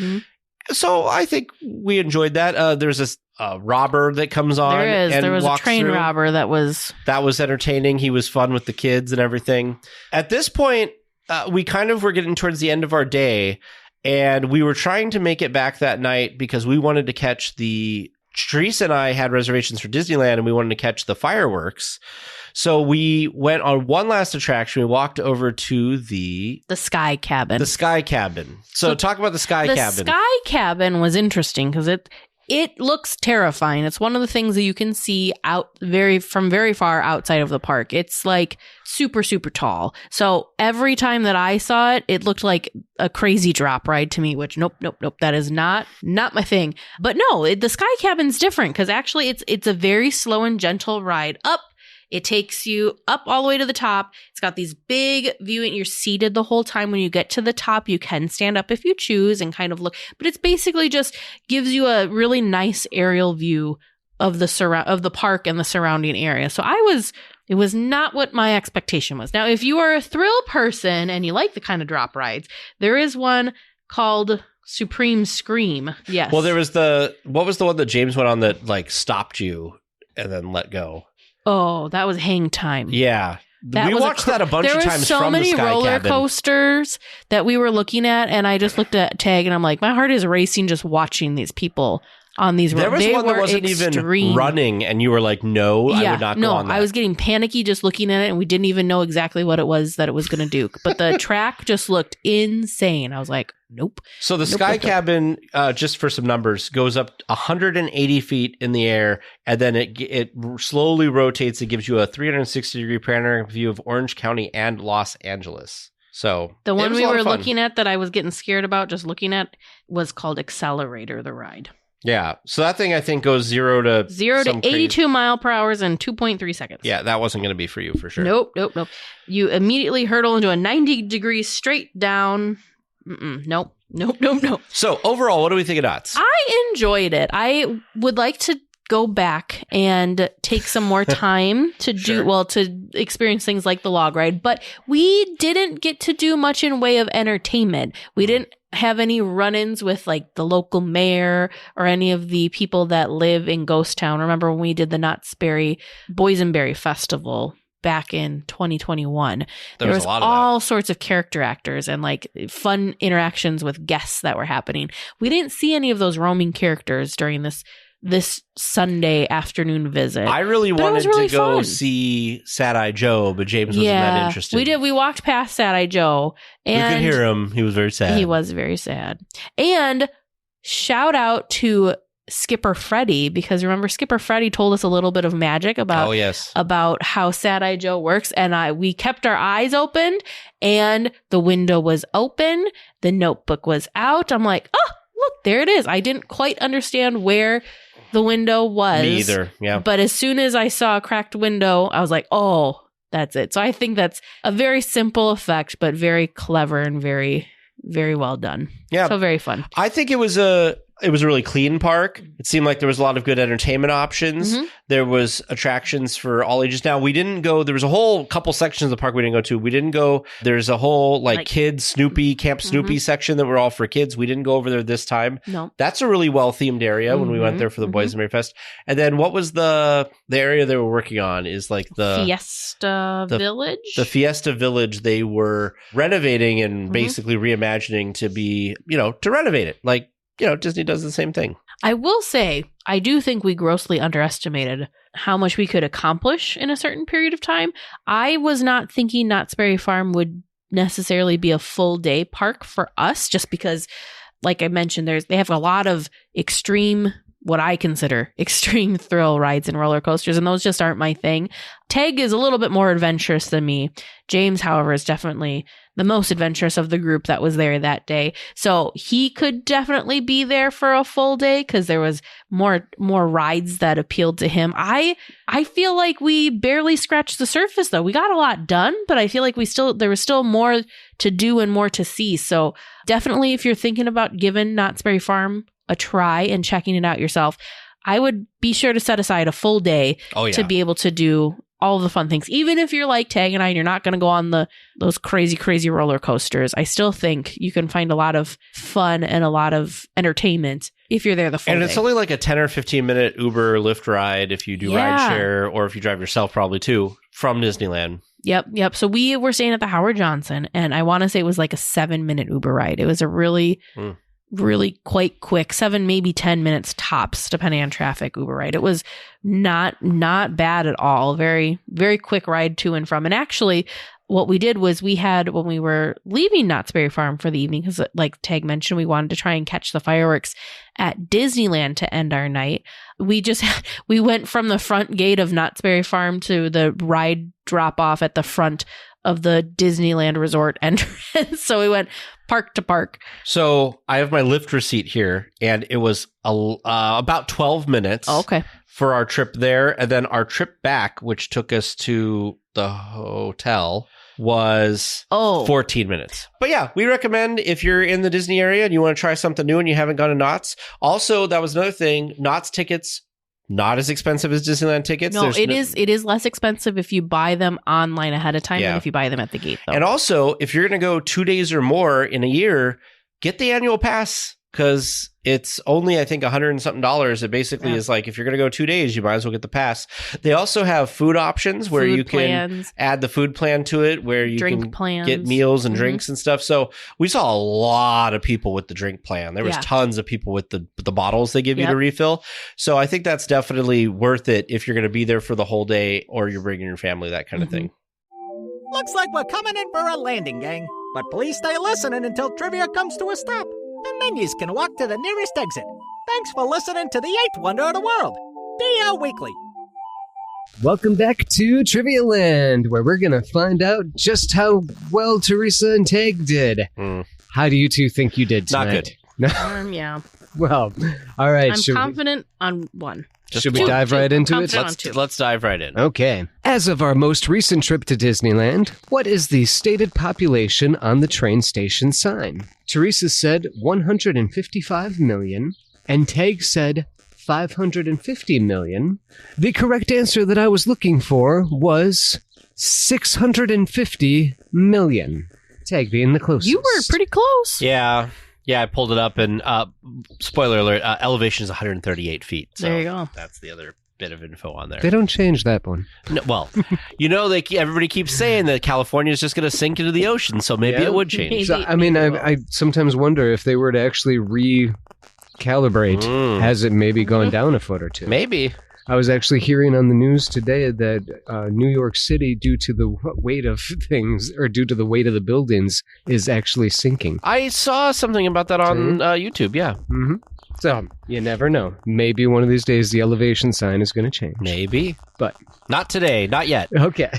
So I think we enjoyed that. There's this robber that comes on. There was a train robber that was entertaining. He was fun with the kids and everything. At this point, we kind of were getting towards the end of our day, and we were trying to make it back that night because we wanted to catch Teresa and I had reservations for Disneyland, and we wanted to catch the fireworks. So we went on one last attraction. We walked over to the Sky Cabin. The Sky Cabin. So talk about the Sky Cabin. The Sky Cabin was interesting because it looks terrifying. It's one of the things that you can see from very far outside of the park. It's like super, super tall. So every time that I saw it, it looked like a crazy drop ride to me, which nope. That is not my thing. But no, the Sky Cabin's different because actually it's a very slow and gentle ride up. It takes you up all the way to the top. It's got these big viewing. You're seated the whole time. When you get to the top, you can stand up if you choose and kind of look. But it's basically just gives you a really nice aerial view of the park and the surrounding area. So it was not what my expectation was. Now, if you are a thrill person and you like the kind of drop rides, there is one called Supreme Scream. Yes. Well, what was the one that James went on that like stopped you and then let go? Oh, that was Hang Time. Yeah. We watched that a bunch of times from the Sky Cabin. There were so many roller coasters that we were looking at, and I just looked at Tag, and I'm like, my heart is racing just watching these people on these roller coasters. There was one that wasn't even running, and you were like, no, I would not go on that. I was getting panicky just looking at it, and we didn't even know exactly what it was that it was going to do. But the track just looked insane. I was like, nope. So the Sky Cabin, just for some numbers, goes up 180 feet in the air, and then it slowly rotates. It gives you a 360-degree panoramic view of Orange County and Los Angeles. So the one we were looking at that I was getting scared about just looking at was called Accelerator, the ride. Yeah. So that thing, I think, goes 0 to 82 mile per hour in 2.3 seconds. Yeah, that wasn't going to be for you for sure. Nope. You immediately hurtle into a 90 degrees straight down. Nope. So overall, what do we think of Knott's? I enjoyed it. I would like to go back and take some more time to to experience things like the log ride, but we didn't get to do much in way of entertainment. We didn't have any run-ins with like the local mayor or any of the people that live in Ghost Town. Remember when we did the Knott's Berry Boysenberry Festival back in 2021? There was all sorts of character actors and like fun interactions with guests that were happening. We didn't see any of those roaming characters during this Sunday afternoon visit. I really wanted to go see Sad Eye Joe, but James wasn't that interested. We did. We walked past Sad Eye Joe, and we could hear him. He was very sad. He was very sad. And shout out to Skipper Freddy, because remember Skipper Freddy told us a little bit of magic about about how Sad Eye Joe works, and we kept our eyes open, and the window was open, the notebook was out. I'm like, oh, look, there it is. I didn't quite understand where the window was. Me either, yeah. But as soon as I saw a cracked window, I was like, oh, that's it. So I think that's a very simple effect, but very clever and very, very well done. Yeah. So very fun. I think it was a really clean park. It seemed like there was a lot of good entertainment options. Mm-hmm. There was attractions for all ages. Now, we didn't go, there was a whole couple sections of the park we didn't go to. We didn't go, there's a whole like kids Snoopy, Camp Snoopy section that were all for kids. We didn't go over there this time. No. That's a really well-themed area when we went there for the Boysenberry Fest. And then what was the area they were working on is like the Fiesta Village? The Fiesta Village they were renovating and basically reimagining to be, to renovate it. Like, Disney does the same thing. I will say, I do think we grossly underestimated how much we could accomplish in a certain period of time. I was not thinking Knott's Berry Farm would necessarily be a full day park for us, just because, like I mentioned, they have a lot of extreme what I consider extreme thrill rides and roller coasters, and those just aren't my thing. Tag is a little bit more adventurous than me. James, however, is definitely the most adventurous of the group that was there that day. So he could definitely be there for a full day because there was more rides that appealed to him. I feel like we barely scratched the surface though. We got a lot done, but I feel like there was still more to do and more to see. So definitely if you're thinking about giving Knott's Berry Farm a try and checking it out yourself, I would be sure to set aside a full day to be able to do all the fun things. Even if you're like Tag and I and you're not going to go on those crazy roller coasters, I still think you can find a lot of fun and a lot of entertainment if you're there the full day. And it's only like a 10 or 15 minute Uber Lyft ride if you do rideshare, or if you drive yourself probably too, from Disneyland. Yep. So we were staying at the Howard Johnson, and I want to say it was like a 7-minute Uber ride. It was a really quite quick, 7, maybe 10 minutes tops, depending on traffic, Uber ride. It was not bad at all. Very, very quick ride to and from. And actually, what we did was when we were leaving Knott's Berry Farm for the evening, because like Tag mentioned, we wanted to try and catch the fireworks at Disneyland to end our night. We went from the front gate of Knott's Berry Farm to the ride drop off at the front of the Disneyland Resort entrance. So we went park to park. So I have my Lyft receipt here, and it was about 12 minutes for our trip there. And then our trip back, which took us to the hotel, was 14 minutes. But yeah, we recommend if you're in the Disney area and you want to try something new and you haven't gone to Knott's. Also, that was another thing. Knott's tickets, not as expensive as Disneyland tickets. No, it is less expensive if you buy them online ahead of time than if you buy them at the gate, though. And also, if you're going to go 2 days or more in a year, get the annual pass, because it's only, I think, $100 and something. It basically is like, if you're going to go 2 days, you might as well get the pass. They also have food options where you can add the food plan to it, where you can get meals and drinks and stuff. So we saw a lot of people with the drink plan. There was tons of people with the bottles they give you to refill. So I think that's definitely worth it if you're going to be there for the whole day, or you're bringing your family, that kind of thing. Looks like we're coming in for a landing, gang. But please stay listening until trivia comes to a stop. And then you can walk to the nearest exit. Thanks for listening to the 8th wonder of the world, DLWeekly. Welcome back to Trivia Land, where we're going to find out just how well Teresa and Tag did. How do you two think you did tonight? Not good. Yeah. Well, all right. I'm confident on one. Should we dive right into it? Let's dive right in. Okay. As of our most recent trip to Disneyland, what is the stated population on the train station sign? Teresa said 155 million, and Tag said 550 million. The correct answer that I was looking for was 650 million. Tag being the closest. You were pretty close. Yeah, I pulled it up, and spoiler alert, elevation is 138 feet. So there you go. That's the other bit of info on there. They don't change that one. No, well, everybody keeps saying that California is just going to sink into the ocean, so maybe it would change. So, I sometimes wonder if they were to actually recalibrate, has it maybe gone down a foot or two? Maybe. I was actually hearing on the news today that New York City, due to the weight of things, or due to the weight of the buildings, is actually sinking. I saw something about that on YouTube, yeah. Mm-hmm. So, you never know. Maybe one of these days the elevation sign is going to change. Maybe. But not today, not yet. Okay.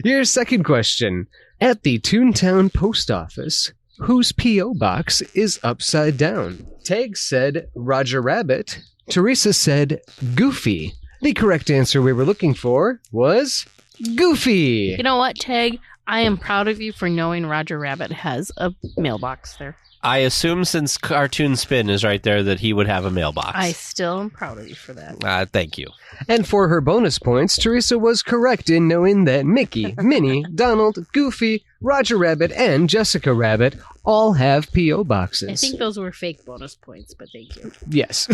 Your second question. At the ToonTown post office, whose P.O. box is upside down? Tag said Roger Rabbit. Teresa said Goofy. The correct answer we were looking for was Goofy. You know what, Tag? I am proud of you for knowing Roger Rabbit has a mailbox there. I assume since Cartoon Spin is right there that he would have a mailbox. I still am proud of you for that. Thank you. And for her bonus points, Teresa was correct in knowing that Mickey, Minnie, Donald, Goofy, Roger Rabbit, and Jessica Rabbit all have P.O. boxes. I think those were fake bonus points, but thank you. Yes.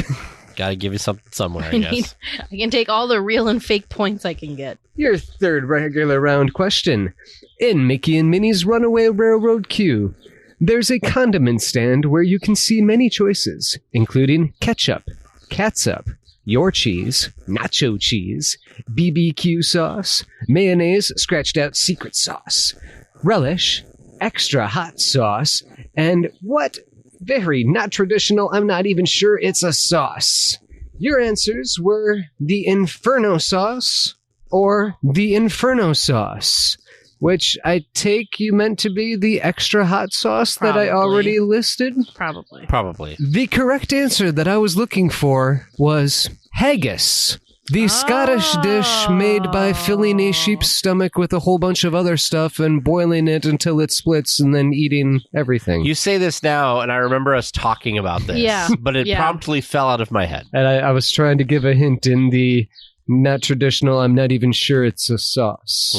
Gotta give you something somewhere, I guess. I can take all the real and fake points I can get. Your third regular round question. In Mickey and Minnie's Runaway Railroad queue, there's a condiment stand where you can see many choices, including ketchup, catsup, your cheese, nacho cheese, BBQ sauce, mayonnaise, scratched out secret sauce, relish, extra hot sauce, and what very not traditional, I'm not even sure it's a sauce. Your answers were the Inferno sauce or the Inferno sauce, which I take you meant to be the extra hot sauce that I already listed. Probably. The correct answer that I was looking for was haggis. The Scottish dish made by filling a sheep's stomach with a whole bunch of other stuff and boiling it until it splits and then eating everything. You say this now, and I remember us talking about this, but it promptly fell out of my head. And I was trying to give a hint in the not traditional, I'm not even sure it's a sauce.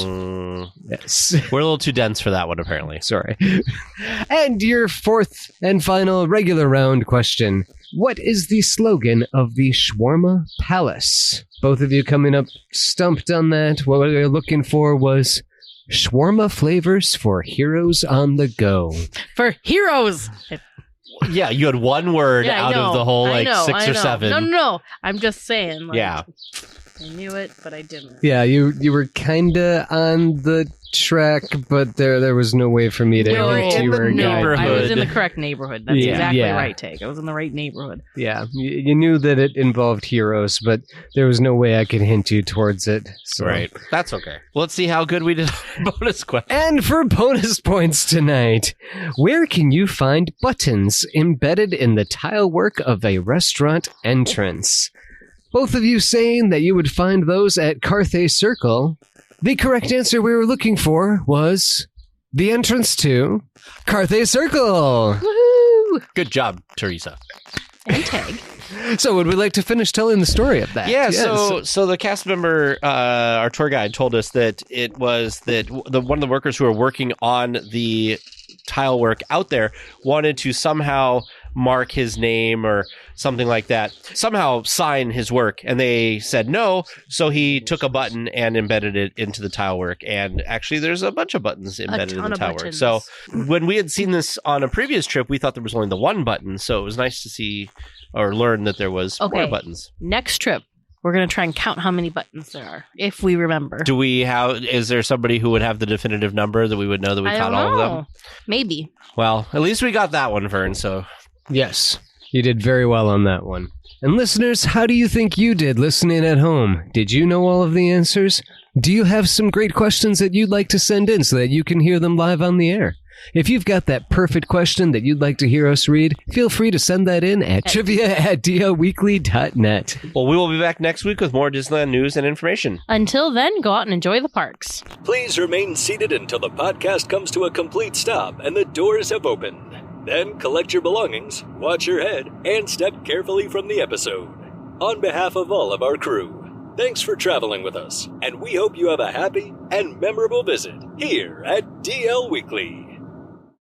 Yes. We're a little too dense for that one, apparently. Sorry. And your fourth and final regular round question. What is the slogan of the Shawarma Palace? Both of you coming up stumped on that. What we were looking for was shawarma flavors for heroes on the go. For heroes! Yeah, you had one word out of the whole 6 or 7. No. I'm just saying. Yeah. I knew it, but I didn't. Yeah, you were kind of on the track, but there was no way for me to hint you were a guy. I was in the correct neighborhood. That's exactly right take. I was in the right neighborhood. Yeah, you knew that it involved heroes, but there was no way I could hint you towards it. So. Right. That's okay. Let's see how good we did on bonus question. And for bonus points tonight, where can you find buttons embedded in the tile work of a restaurant entrance? Both of you saying that you would find those at Carthay Circle. The correct answer we were looking for was the entrance to Carthay Circle. Woohoo! Good job, Teresa. And Tag. So would we like to finish telling the story of that? Yeah, yes. So the cast member, our tour guide, told us that it was that one of the workers who were working on the tile work out there wanted to somehow mark his name or something like that, somehow sign his work, and they said no, so he took a button and embedded it into the tile work, and actually there's a bunch of buttons embedded in the tile work. So when we had seen this on a previous trip, we thought there was only the one button, so it was nice to see or learn that there was more buttons. Next trip, we're going to try and count how many buttons there are, if we remember. Is there somebody who would have the definitive number that we would know that we caught all of them? Maybe. Well, at least we got that one, Vern, so... Yes, you did very well on that one. And listeners, how do you think you did listening at home? Did you know all of the answers? Do you have some great questions that you'd like to send in so that you can hear them live on the air? If you've got that perfect question that you'd like to hear us read, feel free to send that in at trivia@DLWeekly.net. Well, we will be back next week with more Disneyland news and information. Until then, go out and enjoy the parks. Please remain seated until the podcast comes to a complete stop and the doors have opened. Then collect your belongings, watch your head, and step carefully from the episode. On behalf of all of our crew, thanks for traveling with us, and we hope you have a happy and memorable visit here at DL Weekly.